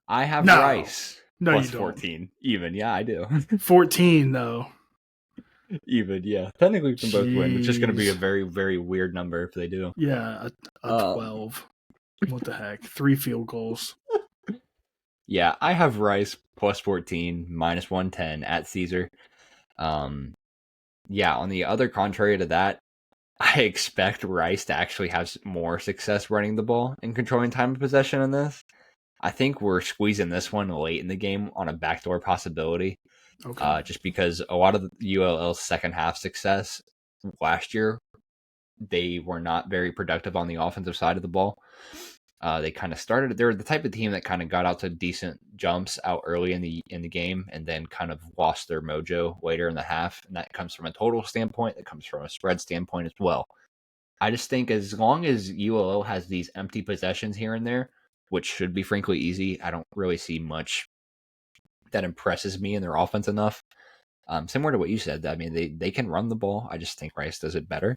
I have Rice plus 14 even. Yeah, I do. 14 though. Even, yeah. Technically, we can both win. It's just going to be a very, very weird number if they do. Yeah, a 12. What the heck? 3 field goals. Yeah, I have Rice plus 14, minus 110 at Caesar. Yeah, on the other contrary to that, I expect Rice to actually have more success running the ball and controlling time of possession in this. I think we're squeezing this one late in the game on a backdoor possibility. Okay. Just because a lot of the ULL's second half success last year, they were not very productive on the offensive side of the ball. They kind of started. They're the type of team that kind of got out to decent jumps out early in the game, and then kind of lost their mojo later in the half. And that comes from a total standpoint. That comes from a spread standpoint as well. I just think as long as ULL has these empty possessions here and there, which should be frankly easy, I don't really see much that impresses me in their offense enough. Similar to what you said, I mean, they can run the ball. I just think Rice does it better.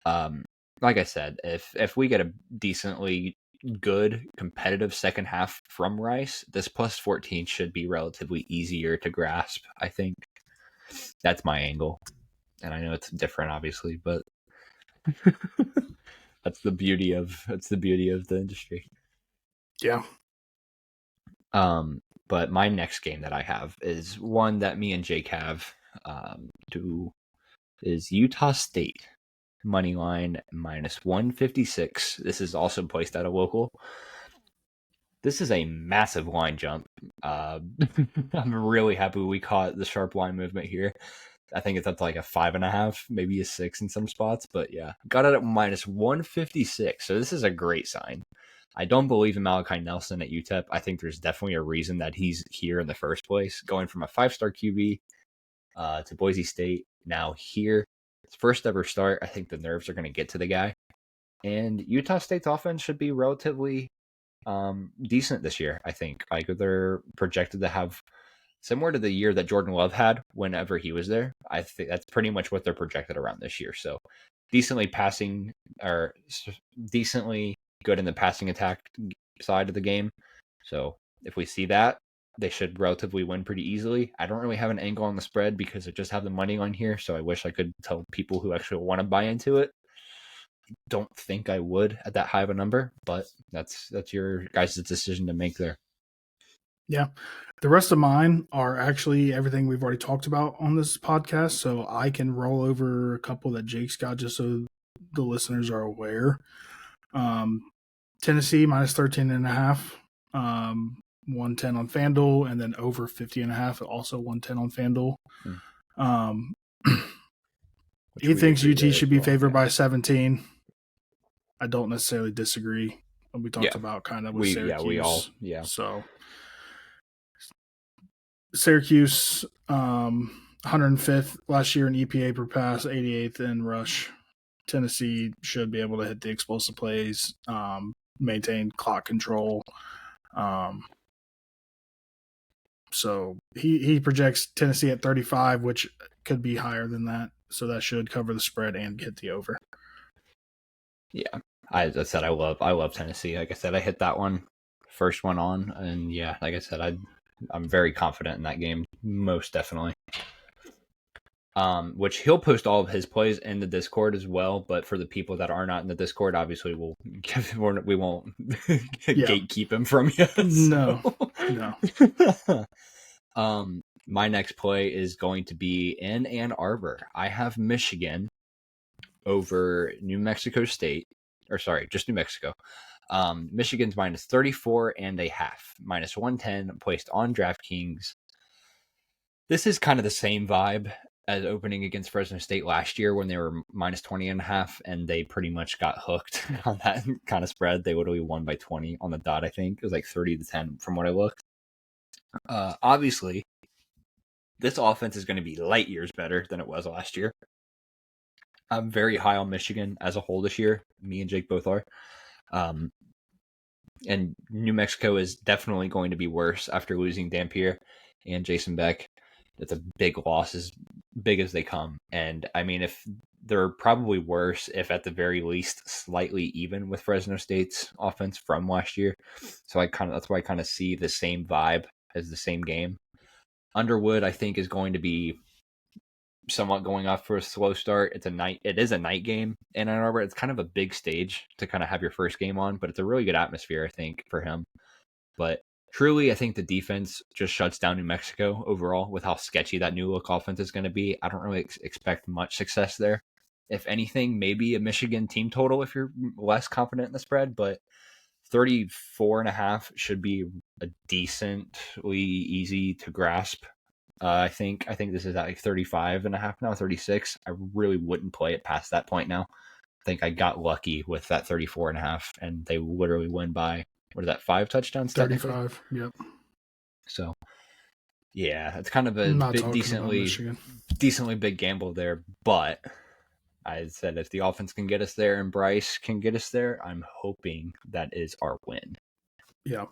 Like I said, if we get a decently good competitive second half from Rice, this plus 14 should be relatively easier to grasp. I think that's my angle, and I know it's different, obviously, but that's the beauty of the industry. Yeah. But my next game that I have is one that me and Jake have. Is Utah State money line minus 156. This is also placed at a local. This is a massive line jump. I'm really happy we caught the sharp line movement here. I think it's up to like a 5.5, maybe a 6 in some spots. But yeah, got it at minus 156. So this is a great sign. I don't believe in Malachi Nelson at UTEP. I think there's definitely a reason that he's here in the first place. Going from a 5-star QB to Boise State, now here. His first ever start. I think the nerves are going to get to the guy. And Utah State's offense should be relatively decent this year, I think. Like they're projected to have similar to the year that Jordan Love had whenever he was there. I think that's pretty much what they're projected around this year. So decently passing, or decently good in the passing attack side of the game. So if we see that, they should relatively win pretty easily. I don't really have an angle on the spread because I just have the money on here, so I wish I could tell people who actually want to buy into it. Don't think I would at that high of a number, but that's your guys' decision to make there. Yeah. The rest of mine are actually everything we've already talked about on this podcast, so I can roll over a couple that Jake's got just so the listeners are aware. Tennessee minus 13.5, 110 on FanDuel, and then over 50.5, also 110 on FanDuel. He thinks UT should be favored by 17. I don't necessarily disagree. We talked about kind of with Syracuse. So Syracuse, 105th last year in EPA per pass, 88th in rush. Tennessee should be able to hit the explosive plays, maintain clock control. So he projects Tennessee at 35, which could be higher than that. So that should cover the spread and hit the over. Yeah, I said I love Tennessee. Like I said, I hit that one, first one on, and yeah, like I said, I'm very confident in that game, most definitely. Which he'll post all of his plays in the Discord as well. But for the people that are not in the Discord, obviously we won't gatekeep him from you. So. No. My next play is going to be in Ann Arbor. I have Michigan over New Mexico State, or sorry, just New Mexico. Michigan's minus 34.5, minus 110, placed on DraftKings. This is kind of the same vibe as opening against Fresno State last year when they were minus 20.5, and they pretty much got hooked on that kind of spread. They literally won by 20 on the dot, I think. It was like 30-10 from what I looked. Obviously, this offense is going to be light years better than it was last year. I'm very high on Michigan as a whole this year. Me and Jake both are. And New Mexico is definitely going to be worse after losing Dampier and Jason Beck. It's a big loss, as big as they come. And I mean, if they're probably worse, if at the very least slightly even with Fresno State's offense from last year. So that's why I kind of see the same vibe as the same game. Underwood, I think, is going to be somewhat going off for a slow start. It is a night game in Ann Arbor. It's kind of a big stage to kind of have your first game on, but it's a really good atmosphere, I think, for him. But truly, I think the defense just shuts down New Mexico overall with how sketchy that new look offense is going to be. I don't really expect much success there. If anything, maybe a Michigan team total if you're less confident in the spread, but 34.5 should be a decently easy to grasp. I think this is at like 35.5 now, 36. I really wouldn't play it past that point now. I think I got lucky with that 34.5, and they literally win by, what is that, 5 touchdowns? 35, yep. So, yeah, it's kind of a decently big gamble there, but I said if the offense can get us there and Bryce can get us there, I'm hoping that is our win. Yeah.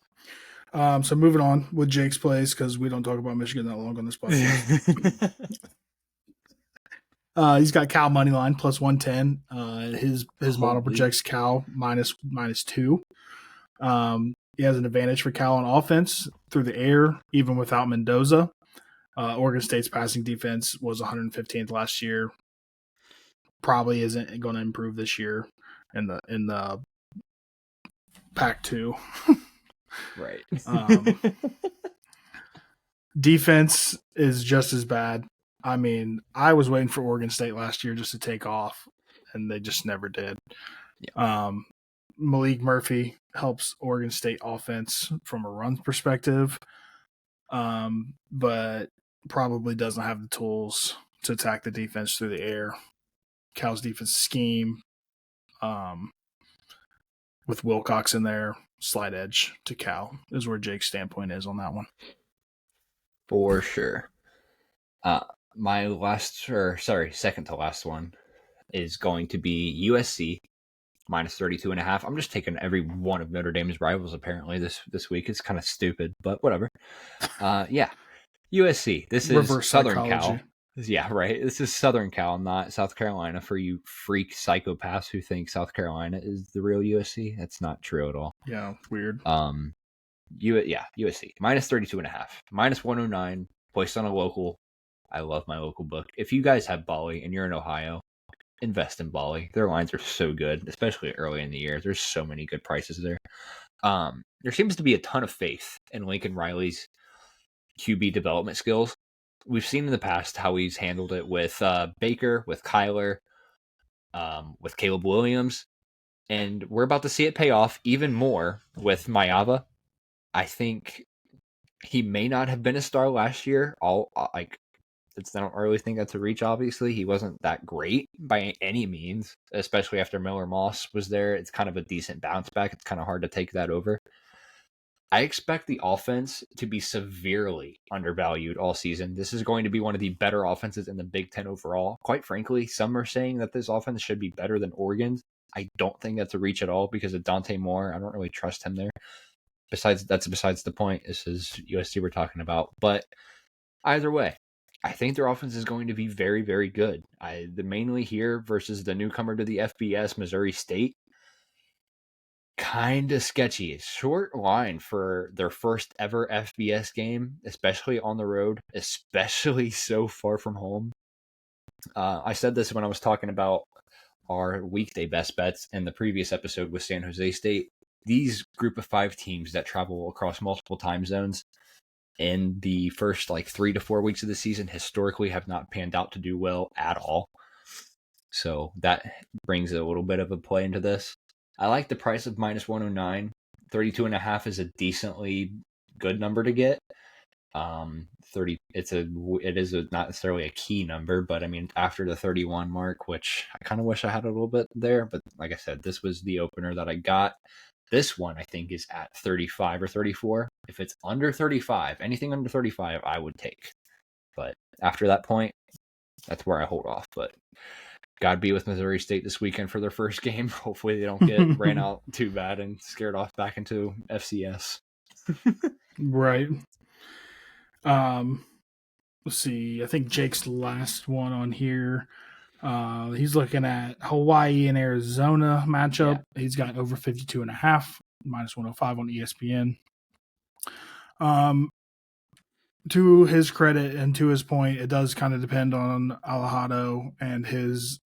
So moving on with Jake's plays, because we don't talk about Michigan that long on this podcast. He's got Cal money line plus 110. His model projects Cal minus 2. He has an advantage for Cal on offense through the air, even without Mendoza. Oregon State's passing defense was 115th last year. Probably isn't going to improve this year in the Pac-2. Right. Defense is just as bad. I mean, I was waiting for Oregon State last year just to take off, and they just never did. Yeah. Malik Murphy helps Oregon State offense from a run perspective, but probably doesn't have the tools to attack the defense through the air. Cal's defense scheme, with Wilcox in there, slight edge to Cal is where Jake's standpoint is on that one. For sure. My second to last one is going to be USC minus 32.5. I'm just taking every one of Notre Dame's rivals apparently this week. It's kind of stupid, but whatever. Yeah. USC. This is Reverse Southern psychology. Cal. Yeah, right. This is Southern Cal, not South Carolina. For you freak psychopaths who think South Carolina is the real USC, that's not true at all. Yeah, weird. USC minus 32.5, minus 109, placed on a local. I love my local book. If you guys have Bali and you're in Ohio, invest in Bali. Their lines are so good, especially early in the year. There's so many good prices there. There seems to be a ton of faith in Lincoln Riley's QB development skills. We've seen in the past how he's handled it with Baker, with Kyler, with Caleb Williams, and we're about to see it pay off even more with Mayava. I think he may not have been a star last year. I don't really think that's a reach. Obviously, he wasn't that great by any means, especially after Miller Moss was there. It's kind of a decent bounce back. It's kind of hard to take that over. I expect the offense to be severely undervalued all season. This is going to be one of the better offenses in the Big Ten overall. Quite frankly, some are saying that this offense should be better than Oregon's. I don't think that's a reach at all because of Dante Moore. I don't really trust him there. Besides the point. This is USC we're talking about. But either way, I think their offense is going to be very, very good. Mainly here versus the newcomer to the FBS, Missouri State. Kind of sketchy. Short line for their first ever FBS game, especially on the road, especially so far from home. I said this when I was talking about our weekday best bets in the previous episode with San Jose State. These group of 5 teams that travel across multiple time zones in the first 3 to 4 weeks of the season historically have not panned out to do well at all. So that brings a little bit of a play into this. I like the price of minus 109. 32.5 is a decently good number to get. 30. It is not necessarily a key number, but I mean after the 31 mark, which I kind of wish I had a little bit there. But like I said, this was the opener that I got. This one I think is at 35 or 34. If it's under 35, anything under 35, I would take. But after that point, that's where I hold off. But God be with Missouri State this weekend for their first game. Hopefully they don't get ran out too bad and scared off back into FCS. Right. Let's see. I think Jake's last one on here. He's looking at Hawaii and Arizona matchup. Yeah. He's got over 52.5, minus 105 on ESPN. To his credit and to his point, it does kind of depend on Alejado and his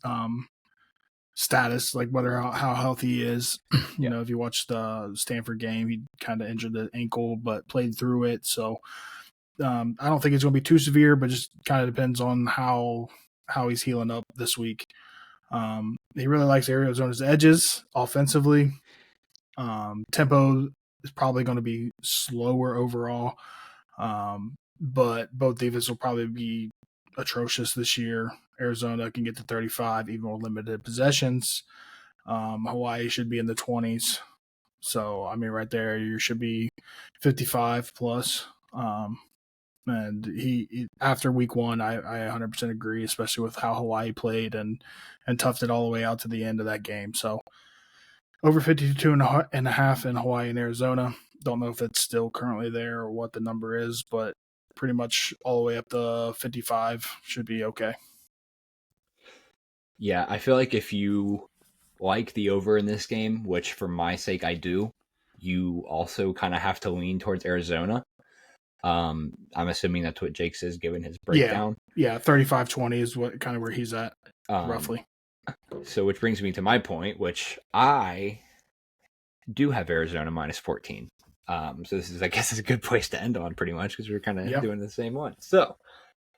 status, like how healthy he is. You know, if you watch the Stanford game, he kind of injured the ankle but played through it. So I don't think it's going to be too severe, but just kind of depends on how he's healing up this week. He really likes Arizona's edges offensively. Tempo is probably going to be slower overall. But both defenses will probably be atrocious this year. Arizona can get to 35, even with limited possessions. Hawaii should be in the 20s. So, I mean, right there, you should be 55 plus. And he after week 1, I 100% agree, especially with how Hawaii played and toughed it all the way out to the end of that game. So, over 52.5 in Hawaii and Arizona. Don't know if it's still currently there or what the number is, but pretty much all the way up to 55 should be okay. Yeah, I feel like if you like the over in this game, which for my sake I do, you also kind of have to lean towards Arizona. I'm assuming that's what Jake says given his breakdown. Yeah, 35-20 is what kind of where he's at, roughly. So which brings me to my point, which I do have Arizona minus 14. So this is, I guess, is a good place to end on pretty much because we're kind of doing the same one. So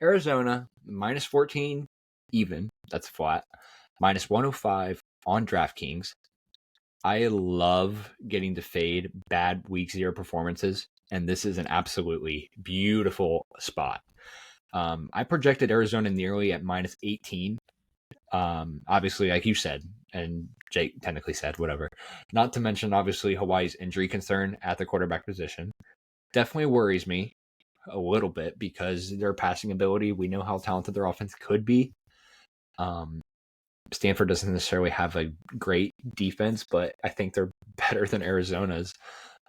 Arizona minus 14 even, that's flat, minus 105 on DraftKings. I love getting to fade bad week 0 performances, and this is an absolutely beautiful spot. I projected Arizona nearly at minus 18. Obviously, like you said, and Jake technically said, whatever. Not to mention, obviously, Hawaii's injury concern at the quarterback position definitely worries me a little bit because their passing ability, we know how talented their offense could be. Stanford doesn't necessarily have a great defense, but I think they're better than Arizona's.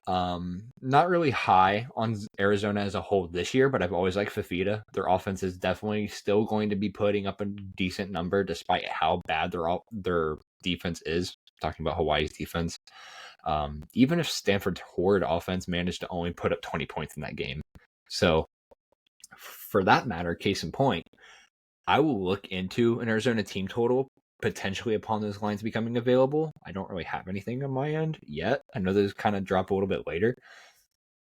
Not really high on Arizona as a whole this year, but I've always liked Fafita. Their offense is definitely still going to be putting up a decent number despite how bad their defense is. Talking about Hawaii's defense. Even if Stanford's horrid offense managed to only put up 20 points in that game. So, for that matter, case in point, I will look into an Arizona team total potentially upon those lines becoming available. I don't really have anything on my end yet. I know those kind of drop a little bit later,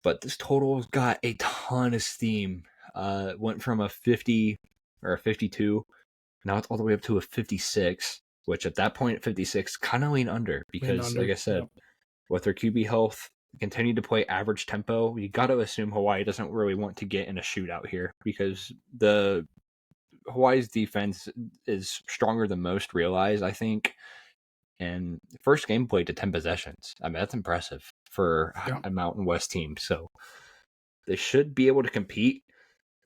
but this total's got a ton of steam. Went from a 50 or a 52, now it's all the way up to a 56, which at that point at 56 kind of lean under because, like I said, with their QB health, continue to play average tempo. You got to assume Hawaii doesn't really want to get in a shootout here because Hawaii's defense is stronger than most realize, I think. And first game played to 10 possessions. I mean, that's impressive for a Mountain West team. So they should be able to compete.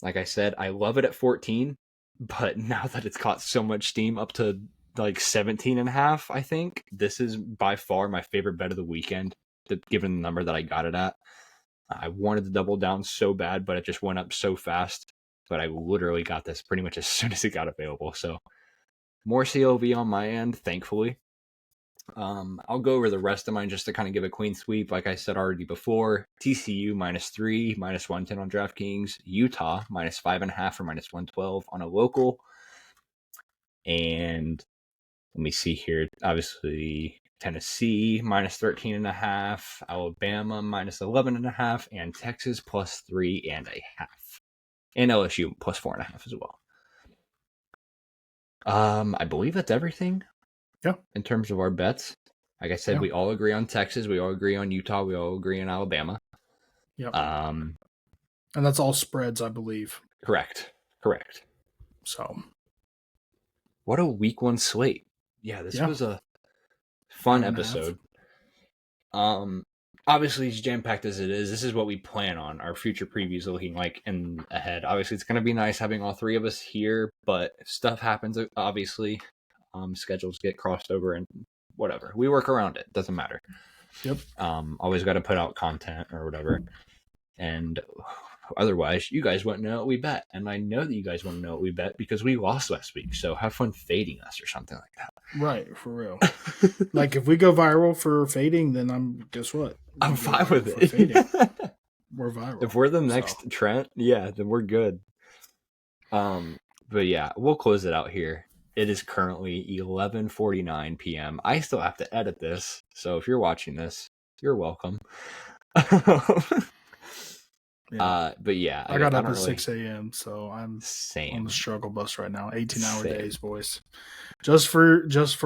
Like I said, I love it at 14, but now that it's caught so much steam up to like 17 and a half, I think this is by far my favorite bet of the weekend, given the number that I got it at. I wanted to double down so bad, but it just went up so fast. But I literally got this pretty much as soon as it got available. So more CLV on my end, thankfully. I'll go over the rest of mine just to kind of give a clean sweep. Like I said already before, TCU -3, -110 on DraftKings. Utah -5.5 or -112 on a local. And let me see here. Obviously, Tennessee -13.5, Alabama -11.5, and Texas +3.5. And LSU +4.5 as well. I believe that's everything. Yeah. In terms of our bets. Like I said, we all agree on Texas, we all agree on Utah, we all agree on Alabama. Yep. And that's all spreads, I believe. Correct. So what a week 1 slate. Yeah, this was a fun episode. Obviously, as jam-packed as it is, this is what we plan on our future previews looking like in ahead. Obviously, it's going to be nice having all three of us here, but stuff happens, obviously. Schedules get crossed over and whatever. We work around it. Doesn't matter. Yep. Always got to put out content or whatever. And otherwise, you guys wouldn't know what we bet. And I know that you guys want to know what we bet because we lost last week. So have fun fading us or something like that. Right, for real. Like if we go viral for fading, then guess what? I'm fine with it. We're viral. If we're the next Trent, then we're good. But yeah, we'll close it out here. It is currently 11:49 p.m. I still have to edit this, so if you're watching this, you're welcome. But yeah, I got up at 6 a.m., so I'm on the struggle bus right now. 18-hour days, boys. Just for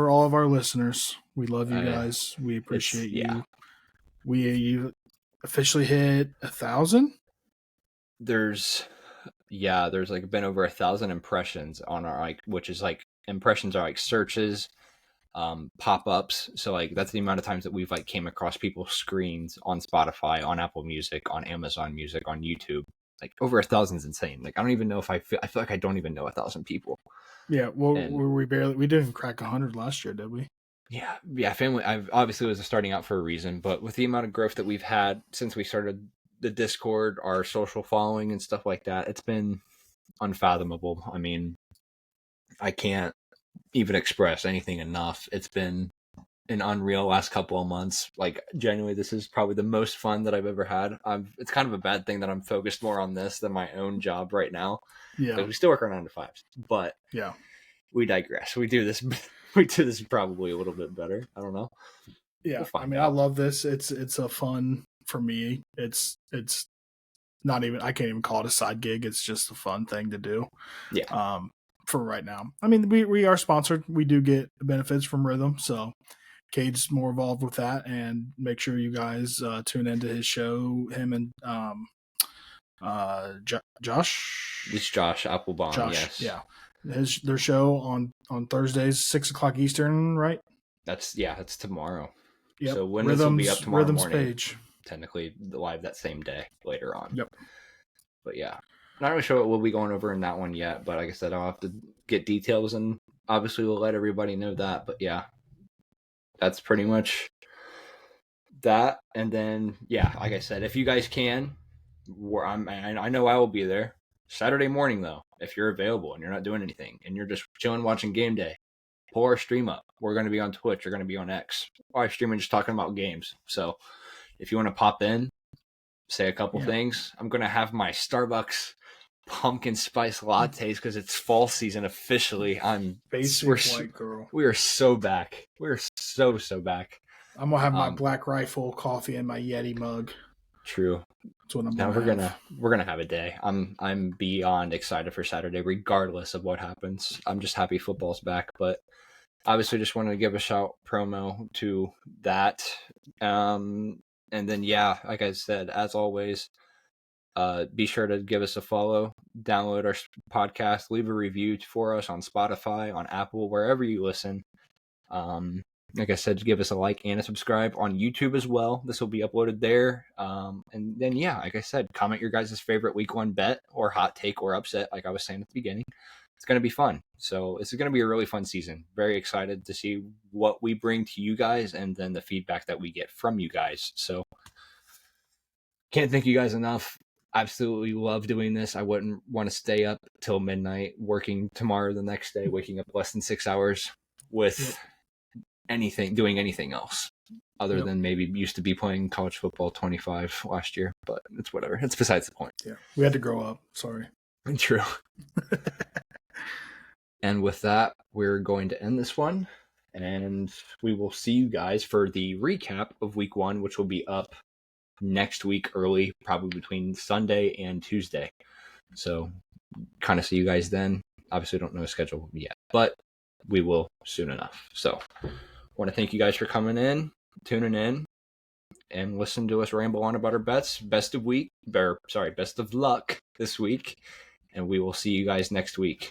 all of our listeners, we love you guys. We appreciate you. Yeah. We officially hit 1,000. There's like been over 1,000 impressions on our which is like impressions are like searches, pop-ups. So like that's the amount of times that we've like came across people's screens on Spotify, on Apple Music, on Amazon Music, on YouTube. Like over 1,000 is insane. Like I don't even know if I feel like I don't even know 1,000 people. Yeah, well, we didn't even crack 100 last year, did we? Yeah. Family. I obviously was starting out for a reason, but with the amount of growth that we've had since we started the Discord, our social following and stuff like that, it's been unfathomable. I mean, I can't even express anything enough. It's been an unreal last couple of months. Like genuinely, this is probably the most fun that I've ever had. It's kind of a bad thing that I'm focused more on this than my own job right now. Yeah, we still work our 9 to 5s, but we digress. We do this probably a little bit better. I don't know. Yeah, I mean, I love this. It's a fun for me. It's not even, I can't even call it a side gig. It's just a fun thing to do. Yeah. For right now. I mean, we are sponsored. We do get benefits from Rithmm, so Cade's more involved with that, and make sure you guys tune into his show. Him and Josh. It's Josh Applebaum. Yes. Yeah. Their show on Thursdays, 6:00 Eastern, right? That's tomorrow. Yep. So when this will be up tomorrow Rithmm's morning, page. technically live that same day later on. Yep. But yeah, not really sure what we'll be going over in that one yet. But like I said, I'll have to get details, and obviously we'll let everybody know that. But yeah, that's pretty much that, and then like I said, if you guys can, I know I will be there Saturday morning though. If you're available and you're not doing anything and you're just chilling watching game day, pull our stream up. We're going to be on Twitch. We're going to be on X. Live streaming, just talking about games. So if you want to pop in, say a couple things. I'm going to have my Starbucks pumpkin spice lattes because it's fall season officially. White girl. We are so back. We're so back. I'm gonna have my Black Rifle coffee in my Yeti mug. True. That's what I'm we're gonna have a day. I'm beyond excited for Saturday, regardless of what happens. I'm just happy football's back, but obviously just wanted to give a shout promo to that. And then like I said, as always, be sure to give us a follow, download our podcast, leave a review for us on Spotify, on Apple, wherever you listen. Like I said, give us a like and a subscribe on YouTube as well. This will be uploaded there. And then, like I said, comment your guys' favorite week 1 bet or hot take or upset, like I was saying at the beginning. It's going to be fun. So this is going to be a really fun season. Very excited to see what we bring to you guys and then the feedback that we get from you guys. So can't thank you guys enough. Absolutely love doing this. I wouldn't want to stay up till midnight working tomorrow, the next day, waking up less than 6 hours with doing anything else other than maybe used to be playing college football 25 last year, but it's whatever. It's besides the point. Yeah. We had to grow up. Sorry. True. And with that, we're going to end this one, and we will see you guys for the recap of week 1, which will be up next week early, probably between Sunday and Tuesday. So kind of see you guys then. Obviously don't know the schedule yet, but we will soon enough. So want to thank you guys for coming in, tuning in, and listen to us ramble on about our bets. Best of luck this week, and we will see you guys next week.